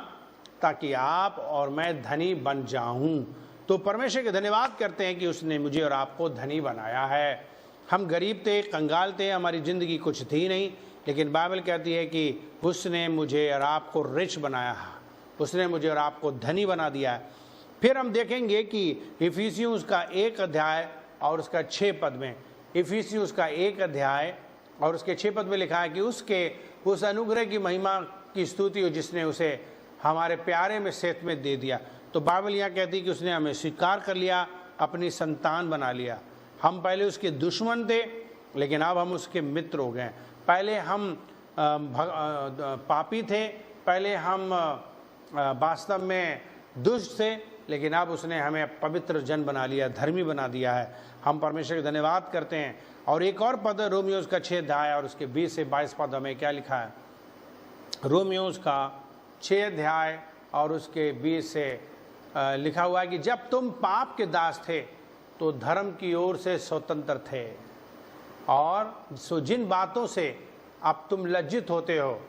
ताकि आप और मैं धनी बन जाऊं। तो परमेश्वर के धन्यवाद करते हैं कि उसने मुझे और आपको धनी बनाया है। हम गरीब थे, कंगाल थे, हमारी ज़िंदगी कुछ थी नहीं, लेकिन बाइबल कहती है कि उसने मुझे और आपको रिच बनाया है, उसने मुझे और आपको धनी बना दिया है। फिर हम देखेंगे कि इफिसियों का 1 अध्याय और उसका 6 पद में, इफिसियों का 1 अध्याय और उसके 6 पद में लिखा है कि उसके उस अनुग्रह की महिमा की स्तुति हो जिसने उसे हमारे प्यारे में सेत में दे दिया। तो बाइबल यहाँ कहती है कि उसने हमें स्वीकार कर लिया, अपनी संतान बना लिया। हम पहले उसके दुश्मन थे, लेकिन अब हम उसके मित्र हो गए। पहले हम पापी थे, पहले हम वास्तव में दुष्ट थे, लेकिन अब उसने हमें पवित्र जन बना लिया, धर्मी बना दिया है। हम परमेश्वर का धन्यवाद करते हैं। और एक और पद है रोमियोस का 6 अध्याय और उसके 20 से 22 पद में क्या लिखा है? रोमियोस का 6 अध्याय और उसके 20 से लिखा हुआ है कि जब तुम पाप के दास थे तो धर्म की ओर से स्वतंत्र थे, और सो जिन बातों से अब तुम लज्जित होते हो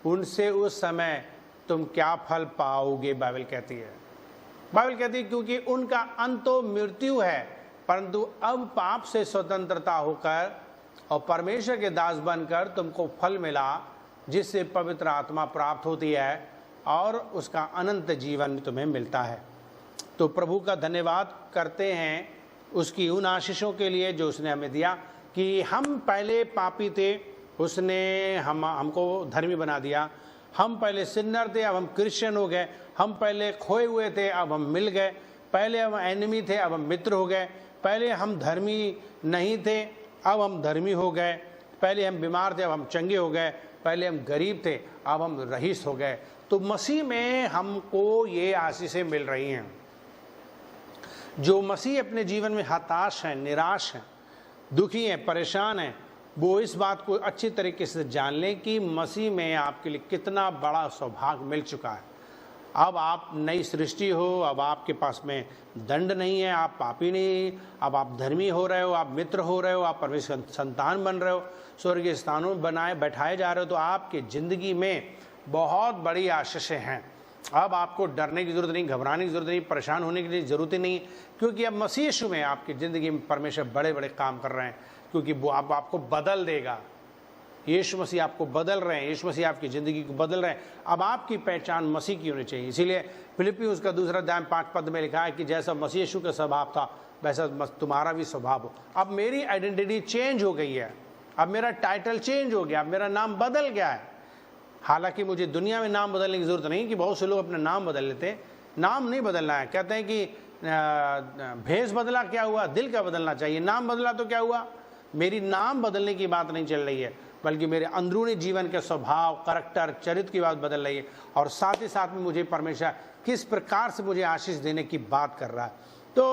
उनसे उस समय तुम क्या फल पाओगे? बाइबल कहती है क्योंकि उनका अंत तो मृत्यु है, परंतु अब पाप से स्वतंत्रता होकर और परमेश्वर के दास बनकर तुमको फल मिला, जिससे पवित्र आत्मा प्राप्त होती है और उसका अनंत जीवन तुम्हें मिलता है। तो प्रभु का धन्यवाद करते हैं उसकी उन आशीषों के लिए जो उसने हमें दिया, कि हम पहले पापी थे, उसने हमको धर्मी बना दिया। हम पहले सिन्नर थे, अब हम क्रिश्चियन हो गए। हम पहले खोए हुए थे, अब हम मिल गए। पहले हम एनिमी थे, अब हम मित्र हो गए। पहले हम धर्मी नहीं थे, अब हम धर्मी हो गए। पहले हम बीमार थे, अब हम चंगे हो गए। पहले हम गरीब थे, अब हम रईस हो गए। तो मसीह में हमको ये आशीषें मिल रही हैं। जो मसीह अपने जीवन में हताश हैं, निराश हैं, दुखी हैं, परेशान हैं, वो इस बात को अच्छी तरीके से जान लें कि मसीह में आपके लिए कितना बड़ा सौभाग्य मिल चुका है। अब आप नई सृष्टि हो, अब आपके पास में दंड नहीं है, आप पापी नहीं, अब आप धर्मी हो रहे हो, आप मित्र हो रहे हो, आप परमेश्वर संतान बन रहे हो, स्वर्गीय स्थानों में बैठाए जा रहे हो। तो आपकी ज़िंदगी में बहुत बड़ी आशीषें हैं। अब आपको डरने की जरूरत नहीं, घबराने की जरूरत नहीं, परेशान होने की जरूरत ही नहीं, क्योंकि अब मसीह यीशु में आपकी ज़िंदगी में परमेश्वर बड़े बड़े काम कर रहे हैं, क्योंकि वो आपको बदल देगा। यीशु मसीह आपको बदल रहे हैं, यीशु मसीह आपकी ज़िंदगी को बदल रहे हैं। अब आपकी पहचान मसीह की होनी चाहिए। इसीलिए फिलिप्पियों का 2 अध्याय 5 पद में लिखा है कि जैसा मसीह यीशु का स्वभाव था वैसा तुम्हारा भी स्वभाव हो। अब मेरी आइडेंटिटी चेंज हो गई है, अब मेरा टाइटल चेंज हो गया, अब मेरा नाम बदल गया है। हालांकि मुझे दुनिया में नाम बदलने की जरूरत नहीं, कि बहुत से लोग अपना नाम बदल लेते हैं। नाम नहीं बदलना है, कहते हैं कि भेष बदला क्या हुआ, दिल का बदलना चाहिए। नाम बदला तो क्या हुआ? मेरी नाम बदलने की बात नहीं चल रही है, बल्कि मेरे अंदरूनी जीवन के स्वभाव, करैक्टर, चरित्र की बात बदल रही है। और साथ ही साथ में मुझे परमेश्वर किस प्रकार से मुझे आशीष देने की बात कर रहा है। तो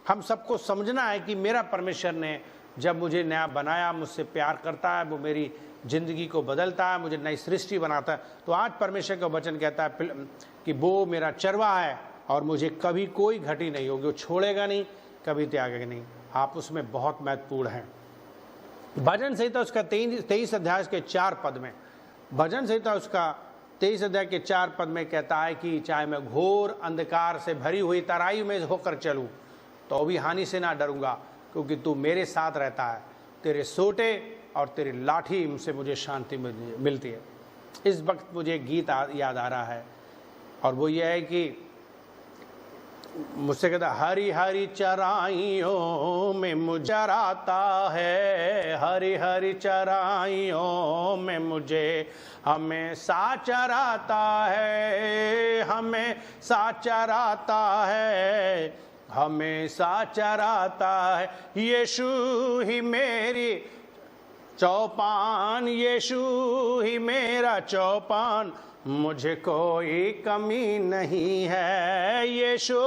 हम सबको समझना है कि मेरा परमेश्वर ने जब मुझे नया बनाया, मुझसे प्यार करता है, वो मेरी ज़िंदगी को बदलता है, मुझे नई सृष्टि बनाता है। तो आज परमेश्वर का वचन कहता है कि वो मेरा चरवाहा है और मुझे कभी कोई घटी नहीं होगी, वो छोड़ेगा नहीं, कभी त्यागेगा नहीं। आप उसमें बहुत महत्वपूर्ण हैं। भजन संहिता उसका 23 अध्याय के 4 पद में, भजन संहिता उसका 23 अध्याय के 4 पद में कहता है कि चाहे मैं घोर अंधकार से भरी हुई तराई में होकर चलूं तो भी हानि से ना डरूंगा, क्योंकि तू मेरे साथ रहता है। तेरे सोटे और तेरी लाठी से मुझे शांति मिलती है। इस वक्त मुझे एक गीत याद आ रहा है, और वो ये है कि मुझसे कहता, हरी हरी चराइयों में मुझे चराता है, हरी हरी चराइयों में मुझे हमेशा चराता है, हमेशा चराता है, हमेशा चराता है। यीशु ही मेरी चौपान, यीशु ही मेरा चौपान, मुझे कोई कमी नहीं है। यीशु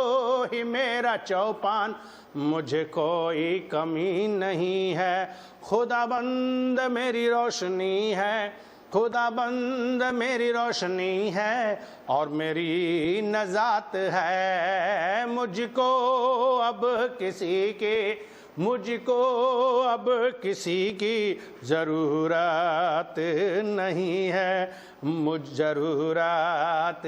ही मेरा चौपान, मुझे कोई कमी नहीं है। खुदाबंद मेरी रोशनी है, खुदाबंद मेरी रोशनी है और मेरी नजात है। मुझको अब किसी की मुझको अब किसी की ज़रूरत नहीं है, मुझ ज़रूरत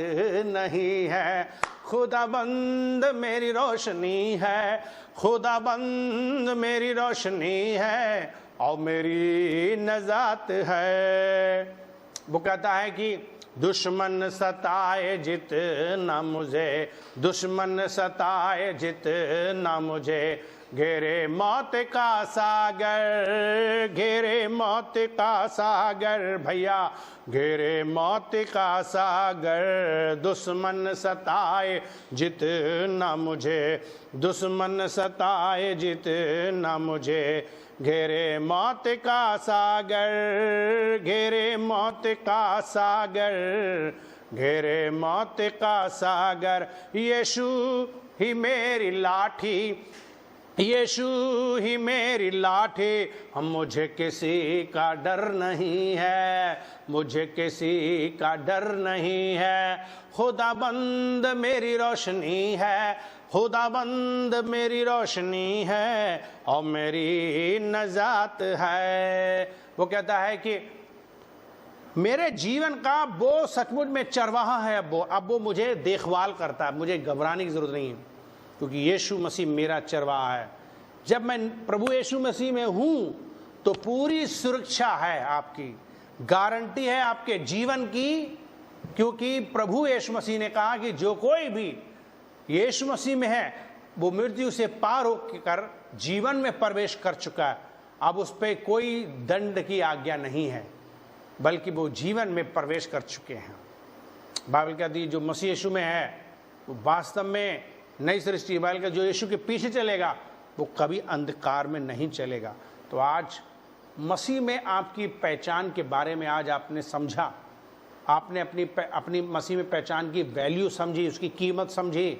नहीं है। खुदाबंद मेरी रोशनी है, खुदाबंद मेरी रोशनी है और मेरी नजात है। वो कहता है कि दुश्मन सताए जितना मुझे, दुश्मन सताए जितना मुझे, घेरे मौत का सागर, घेरे मौत का सागर भैया, घेरे मौत का सागर। दुश्मन सताए जितना मुझे, दुश्मन सताए जितना मुझे, घेरे मौत का सागर, घेरे मौत का सागर, घेरे मौत का सागर। यीशु ही मेरी लाठी, यीशु ही मेरी लाठी, हम मुझे किसी का डर नहीं है, मुझे किसी का डर नहीं है। खुदाबंद मेरी रोशनी है, खुदाबंद मेरी रोशनी है और मेरी नजात है। वो कहता है कि मेरे जीवन का वो सचमुच में चरवाहा है, अब वो मुझे देखभाल करता है, मुझे घबराने की जरूरत नहीं है, क्योंकि यीशु मसीह मेरा चरवाहा है। जब मैं प्रभु यीशु मसीह में हूं तो पूरी सुरक्षा है, आपकी गारंटी है आपके जीवन की, क्योंकि प्रभु यीशु मसीह ने कहा कि जो कोई भी यीशु मसीह में है वो मृत्यु से पार होकर जीवन में प्रवेश कर चुका है। अब उस पर कोई दंड की आज्ञा नहीं है, बल्कि वो जीवन में प्रवेश कर चुके हैं। बाइबल कहती है जो मसीह यीशु में है वो वास्तव में नई सृष्टि। बाइबल का जो यीशु के पीछे चलेगा वो कभी अंधकार में नहीं चलेगा। तो आज मसीह में आपकी पहचान के बारे में आज आपने समझा, आपने अपनी मसीह में पहचान की वैल्यू समझी, उसकी कीमत समझी।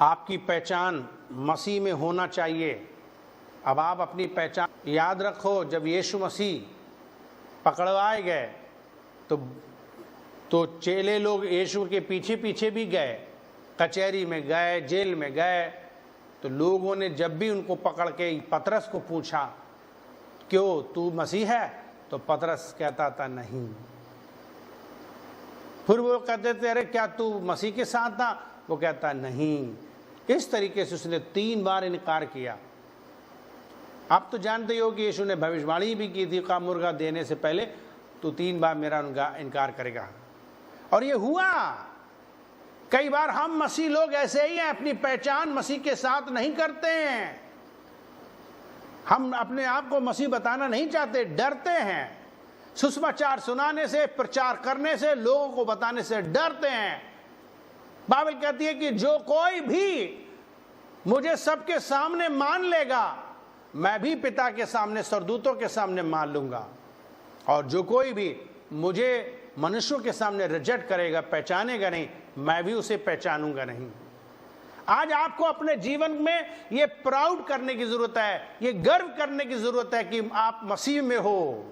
आपकी पहचान मसीह में होना चाहिए। अब आप अपनी पहचान याद रखो, जब यीशु मसीह पकड़वाए गए तो चेले लोग यीशु के पीछे पीछे भी गए, कचहरी में गए, जेल में गए। तो लोगों ने जब भी उनको पकड़ के पतरस को पूछा क्यों तू मसीह है, तो पतरस कहता था नहीं। फिर वो कहते थे अरे क्या तू मसीह के साथ था, वो कहता नहीं। इस तरीके से उसने 3 बार इनकार किया। आप तो जानते हो कि यीशु ने भविष्यवाणी भी की थी का मुर्गा देने से पहले तो 3 बार मेरा उनका इनकार करेगा, और ये हुआ। कई बार हम मसीह लोग ऐसे ही हैं, अपनी पहचान मसीह के साथ नहीं करते हैं। हम अपने आप को मसीह बताना नहीं चाहते, डरते हैं। सुसमाचार सुनाने से, प्रचार करने से, लोगों को बताने से डरते हैं। बाइबल कहती है कि जो कोई भी मुझे सबके सामने मान लेगा, मैं भी पिता के सामने, सरदूतों के सामने मान लूंगा। और जो कोई भी मुझे मनुष्यों के सामने रिजेक्ट करेगा, पहचानेगा नहीं, मैं भी उसे पहचानूंगा नहीं। आज आपको अपने जीवन में ये प्राउड करने की जरूरत है, ये गर्व करने की जरूरत है कि आप मसीह में हो।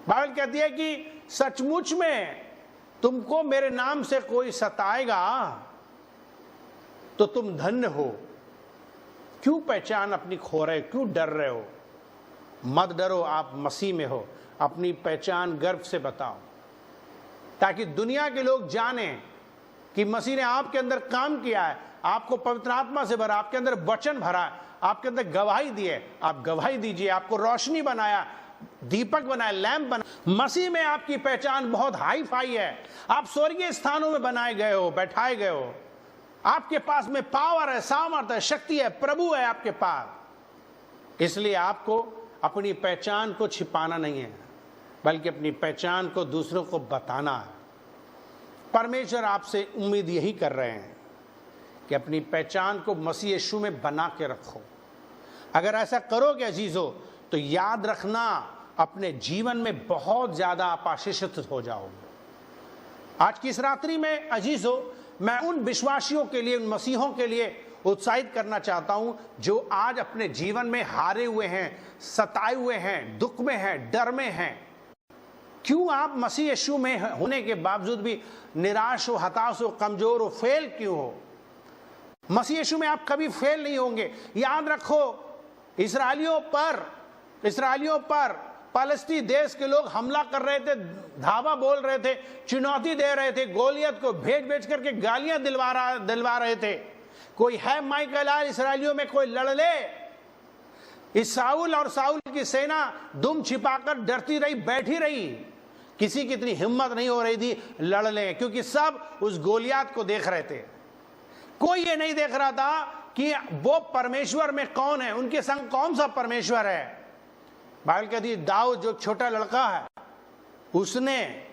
बाइबल कहती है कि सचमुच में तुमको मेरे नाम से कोई सताएगा तो तुम धन्य हो। क्यों पहचान अपनी खो रहे, क्यों डर रहे हो? मत डरो, आप मसीह में हो। अपनी पहचान गर्व से बताओ, ताकि दुनिया के लोग जानें कि मसीह ने आपके अंदर काम किया है, आपको पवित्र आत्मा से भरा, आपके अंदर वचन भरा है, आपके अंदर गवाही दी है। आप गवाही दीजिए। आपको रोशनी बनाया, दीपक बनाया, लैंप बनाया। मसीह में आपकी पहचान बहुत हाई फाई है। आप स्वर्गीय स्थानों में बनाए गए हो, बैठाए गए हो। आपके पास में पावर है, सामर्थ है, शक्ति है, प्रभु है आपके पास। इसलिए आपको अपनी पहचान को छिपाना नहीं है, बल्कि अपनी पहचान को दूसरों को बताना है। परमेश्वर आपसे उम्मीद यही कर रहे हैं कि अपनी पहचान को मसीह यीशु में बना के रखो। अगर ऐसा करोगे अजीजों, तो याद रखना अपने जीवन में बहुत ज्यादा आप आशीषित हो जाओगे। आज की इस रात्रि में अजीजों, मैं उन विश्वासियों के लिए, उन मसीहों के लिए उत्साहित करना चाहता हूं जो आज अपने जीवन में हारे हुए हैं, सताए हुए हैं, दुख में हैं, डर में हैं। क्यों आप मसीह यीशु में होने के बावजूद भी निराश हो, हताश हो, कमजोर हो, फेल क्यों हो? मसीह यीशु में आप कभी फेल नहीं होंगे। याद रखो, इसराइलियों पर फलस्तीन देश के लोग हमला कर रहे थे, धावा बोल रहे थे, चुनौती दे रहे थे, गोलियत को भेज करके गालियां दिलवा रहे थे। कोई है माइकल आज इसराइलियों में कोई लड़ ले? इस साउल और साउल की सेना दुम छिपाकर डरती रही, बैठी रही। किसी की इतनी हिम्मत नहीं हो रही थी लड़ ले, क्योंकि सब उस गोलियत को देख रहे थे। कोई ये नहीं देख रहा था कि वो परमेश्वर में कौन है, उनके संग कौन सा परमेश्वर है। बाइबल कहती है दाऊद जो छोटा लड़का है, उसने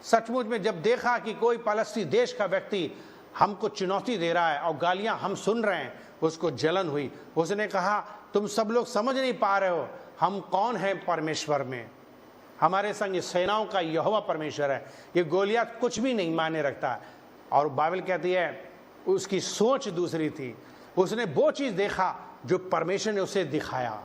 सचमुच में जब देखा कि कोई फलस्तीन देश का व्यक्ति हमको चुनौती दे रहा है और गालियां हम सुन रहे हैं, उसको जलन हुई। उसने कहा तुम सब लोग समझ नहीं पा रहे हो हम कौन है परमेश्वर में। हमारे संग सेनाओं का यहोवा परमेश्वर है, ये गोलियत कुछ भी नहीं मायने रखता है। और बाइबल कहती है उसकी सोच दूसरी थी, उसने वो चीज देखा जो परमेश्वर ने उसे दिखाया।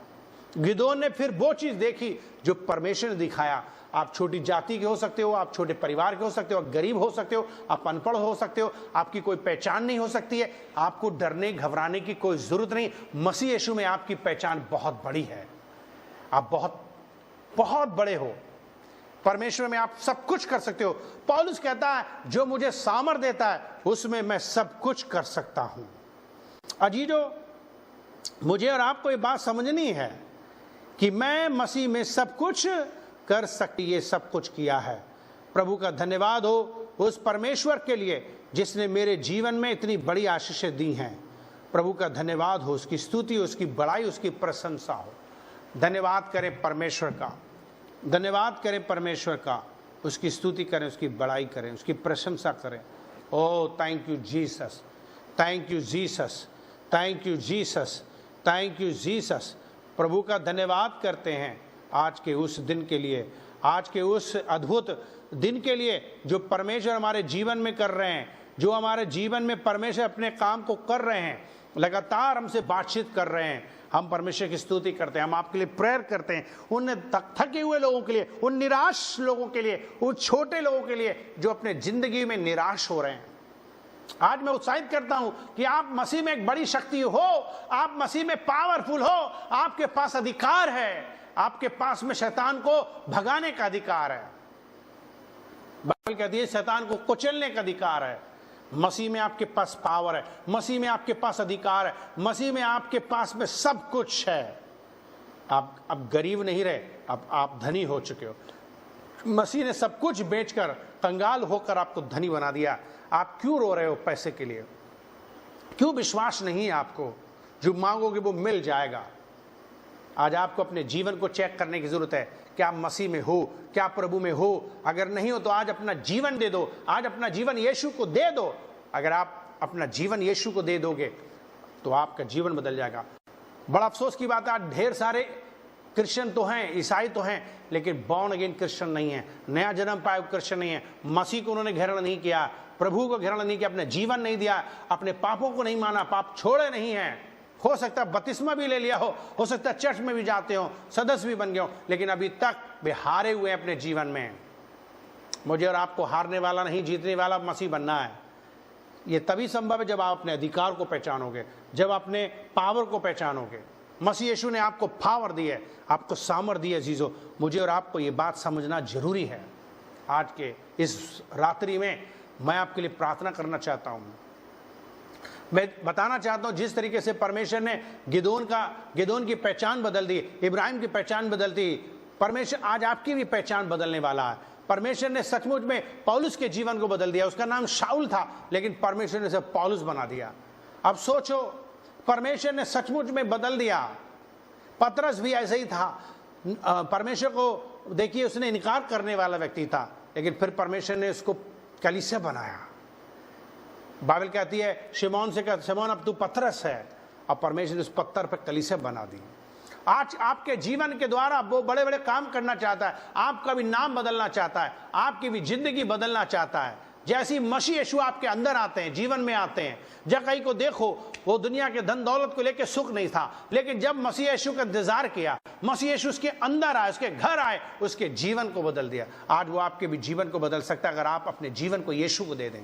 गिदोन ने फिर वो चीज देखी जो परमेश्वर ने दिखाया। आप छोटी जाति के हो सकते हो, आप छोटे परिवार के हो सकते हो, आप गरीब हो सकते हो, आप अनपढ़ हो सकते हो, आपकी कोई पहचान नहीं हो सकती है। आपको डरने घबराने की कोई जरूरत नहीं। मसीह यीशु में आपकी पहचान बहुत बड़ी है, आप बहुत बहुत बड़े हो। परमेश्वर में आप सब कुछ कर सकते हो। पौलुस कहता है जो मुझे सामर्थ देता है उसमें मैं सब कुछ कर सकता हूं। अजीजों, मुझे और आपको ये बात समझनी है कि मैं मसीह में सब कुछ कर सकती, ये सब कुछ किया है। प्रभु का धन्यवाद हो उस परमेश्वर के लिए जिसने मेरे जीवन में इतनी बड़ी आशीषें दी हैं। प्रभु का धन्यवाद हो, उसकी स्तुति, उसकी बड़ाई, उसकी प्रशंसा हो। धन्यवाद करें परमेश्वर का, धन्यवाद करें परमेश्वर का, उसकी स्तुति करें, उसकी बड़ाई करें, उसकी प्रशंसा करें। Oh thank you Jesus, thank you Jesus, thank you Jesus, thank you Jesus. प्रभु का धन्यवाद करते हैं आज के उस दिन के लिए, आज के उस अद्भुत दिन के लिए जो परमेश्वर हमारे जीवन में कर रहे हैं, जो हमारे जीवन में परमेश्वर अपने काम को कर रहे हैं, लगातार हमसे बातचीत कर रहे हैं। हम परमेश्वर की स्तुति करते हैं, हम आपके लिए प्रेयर करते हैं, उन थके हुए लोगों के लिए, उन निराश लोगों के लिए, उन छोटे लोगों के लिए जो अपने जिंदगी में निराश हो रहे हैं। आज मैं उत्साहित करता हूं कि आप मसीह में एक बड़ी शक्ति हो, आप मसीह में पावरफुल हो, आपके पास अधिकार है, आपके पास में शैतान को भगाने का अधिकार है। बाइबल कहती है शैतान को कुचलने का अधिकार है। मसीह में आपके पास पावर है, मसीह में आपके पास अधिकार है, मसीह में आपके पास में सब कुछ है। आप अब गरीब नहीं रहे, अब आप धनी हो चुके हो। मसीह ने सब कुछ बेचकर, कंगाल होकर आपको धनी बना दिया। आप क्यों रो रहे हो पैसे के लिए? क्यों विश्वास नहीं है आपको? जो मांगोगे वो मिल जाएगा। आज आपको अपने जीवन को चेक करने की जरूरत है। क्या आप मसीह में हो? क्या प्रभु में हो? अगर नहीं हो तो आज अपना जीवन दे दो, आज अपना जीवन यीशु को दे दो। अगर आप अपना जीवन यीशु को दे दोगे तो आपका जीवन बदल जाएगा। बड़ा अफसोस की बात है, आज ढेर सारे क्रिश्चियन तो हैं, ईसाई तो हैं, लेकिन बॉर्न अगेन क्रिश्चियन नहीं है, नया जन्म पाए क्रिश्चियन नहीं है। मसीह को उन्होंने ग्रहण नहीं किया, प्रभु को ग्रहण नहीं किया, अपने जीवन नहीं दिया, अपने पापों को नहीं माना, पाप छोड़े नहीं हैं। हो सकता है बपतिस्मा भी ले लिया हो सकता है चर्च में भी जाते हो, सदस्य भी बन गए हो, लेकिन अभी तक वे हारे हुए हैं अपने जीवन में। मुझे और आपको हारने वाला नहीं, जीतने वाला मसीह बनना है। ये तभी संभव है जब आप अपने अधिकार को पहचानोगे, जब अपने पावर को पहचानोगे। मसीह यीशु ने आपको पावर दी है, आपको सामर्थ दी है। जीजो, मुझे और आपको ये बात समझना जरूरी है। आज के इस रात्रि में मैं आपके लिए प्रार्थना करना चाहता हूं। मैं बताना चाहता हूं जिस तरीके से परमेश्वर ने गिदोन की पहचान बदल दी, इब्राहिम की पहचान बदल दी, परमेश्वर आज आपकी भी पहचान बदलने वाला है। परमेश्वर ने सचमुच में पौलुस के जीवन को बदल दिया। उसका नाम शाऊल था, लेकिन परमेश्वर ने उसे पौलुस बना दिया। अब सोचो, परमेश्वर ने सचमुच में बदल दिया। पतरस भी ऐसे ही था। परमेश्वर को देखिए, उसने इनकार करने वाला व्यक्ति था, लेकिन फिर परमेश्वर ने उसको कलीसिया बनाया। बाइबल कहती है शिमोन से कहता, शिमोन अब तू पतरस है, अब परमेश्वर ने उस पत्थर पर कलीसिया बना दी। आज आपके जीवन के द्वारा वो बड़े बड़े काम करना चाहता है, आपका भी नाम बदलना चाहता है, आपकी भी जिंदगी बदलना चाहता है। जैसी मसीह यीशु आपके अंदर आते हैं, जीवन में आते हैं। जक्कई को देखो, वो दुनिया के धन दौलत को लेकर सुख नहीं था, लेकिन जब मसीह यीशु का इंतजार किया, मसीह यीशु उसके अंदर आए, उसके घर आए, उसके जीवन को बदल दिया। आज वो आपके भी जीवन को बदल सकता है अगर आप अपने जीवन को यीशु को दे दें।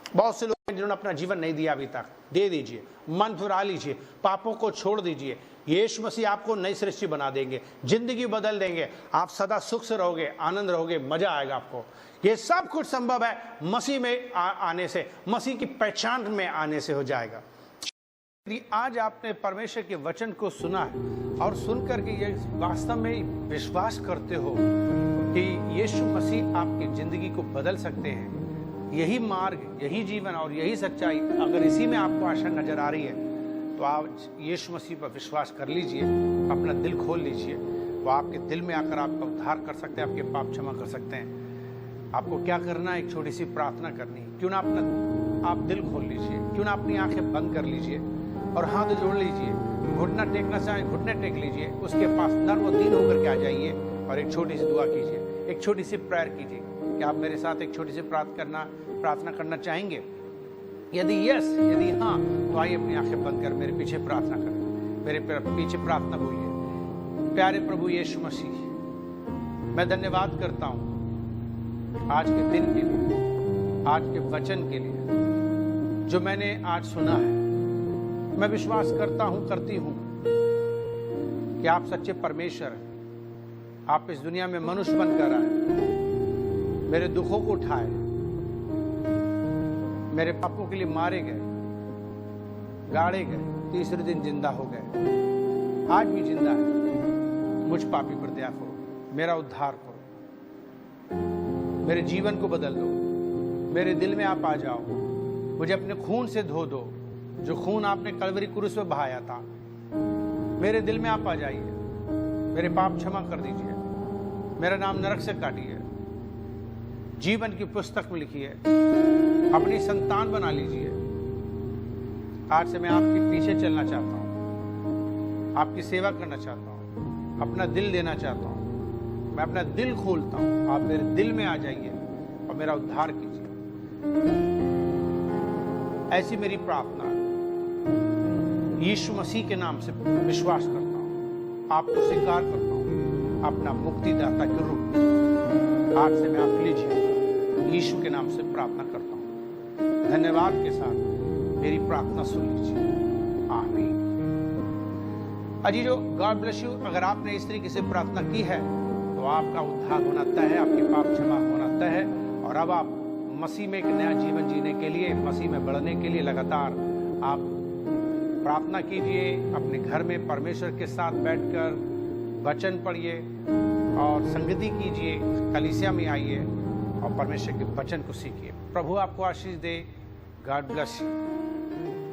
बहुत से लोग जिन्होंने अपना जीवन नहीं दिया अभी तक, दे दीजिए, मन फिरा लीजिए, पापों को छोड़ दीजिए। यीशु मसीह आपको नई सृष्टि बना देंगे, जिंदगी बदल देंगे, आप सदा सुख से रहोगे, आनंद रहोगे, मजा आएगा आपको। ये सब कुछ संभव है मसीह में आने से, मसीह की पहचान में आने से हो जाएगा। यदि आज आपने परमेश्वर के वचन को सुना है और सुनकर के ये वास्तव में विश्वास करते हो कि यीशु मसीह आपकी जिंदगी को बदल सकते हैं, यही मार्ग, यही जीवन और यही सच्चाई, अगर इसी में आपको आशा नजर आ रही है तो आज यीशु मसीह पर विश्वास कर लीजिए, अपना दिल खोल लीजिए। वो आपके दिल में आकर आपका उद्धार कर सकते हैं, आपके पाप क्षमा कर सकते हैं। आपको क्या करना है, एक छोटी सी प्रार्थना करनी है। क्यों ना आप दिल खोल लीजिए, क्यों ना अपनी आंखें बंद कर लीजिए और हाथ जोड़ लीजिए। घुटना टेकना चाहें घुटने टेक लीजिए, उसके पास नर्म और दीन होकर के आ जाइए और एक छोटी सी दुआ कीजिए, एक छोटी सी प्रेयर कीजिए। क्या आप मेरे साथ एक छोटी सी प्रार्थना करना चाहेंगे? यदि यदि हाँ, तो आइए अपनी आंखें बंद कर मेरे पीछे प्रार्थना करें। मेरे पीछे प्रार्थना बोलिए। प्यारे प्रभु यीशु मसीह, मैं धन्यवाद करता हूँ आज के दिन के लिए, आज के वचन के लिए जो मैंने आज सुना है। मैं विश्वास करता हूँ, करती हूँ कि आप सच्चे परमेश्वर हैं। आप इस दुनिया में मनुष्य बनकर आए, मेरे दुखों को उठाए, मेरे पापों के लिए मारे गए, गाड़े गए, तीसरे दिन जिंदा हो गए, आज भी जिंदा है। मुझ पापी पर दया करो, मेरा उद्धार करो, मेरे जीवन को बदल दो, मेरे दिल में आप आ जाओ, मुझे अपने खून से धो दो, जो खून आपने कलवरी क्रूस में बहाया था। मेरे दिल में आप आ जाइए, मेरे पाप क्षमा कर दीजिए, मेरा नाम नरक से काटिए, जीवन की पुस्तक में लिखिए, अपनी संतान बना लीजिए। आज से मैं आपके पीछे चलना चाहता हूँ, आपकी सेवा करना चाहता हूँ, अपना दिल देना चाहता हूँ। मैं अपना दिल खोलता हूँ, आप मेरे दिल में आ जाइए और मेरा उद्धार कीजिए। ऐसी मेरी प्रार्थना यीशु मसीह के नाम से विश्वास करता हूँ, आपको स्वीकार करता हूँ अपना मुक्तिदाता के रूप में। आज से मैं आप लीजिए, यीशु के नाम से प्रार्थना करता हूँ। धन्यवाद के साथ मेरी प्रार्थना सुन लीजिए। आमीन। अजीजों, गॉड ब्लेस यू। अगर आपने इस तरीके से प्रार्थना की है तो आपका उद्धार होना तय है, आपके पाप क्षमा होना तय है और अब आप मसीह में एक नया जीवन जीने के लिए, मसीह में बढ़ने के लिए लगातार आप प्रार्थना कीजिए। अपने घर में परमेश्वर के साथ बैठकर वचन पढ़िए और संगति कीजिए, कलीसिया में आइए और परमेश्वर के वचन को सीखिए। प्रभु आपको आशीष दे। God bless you.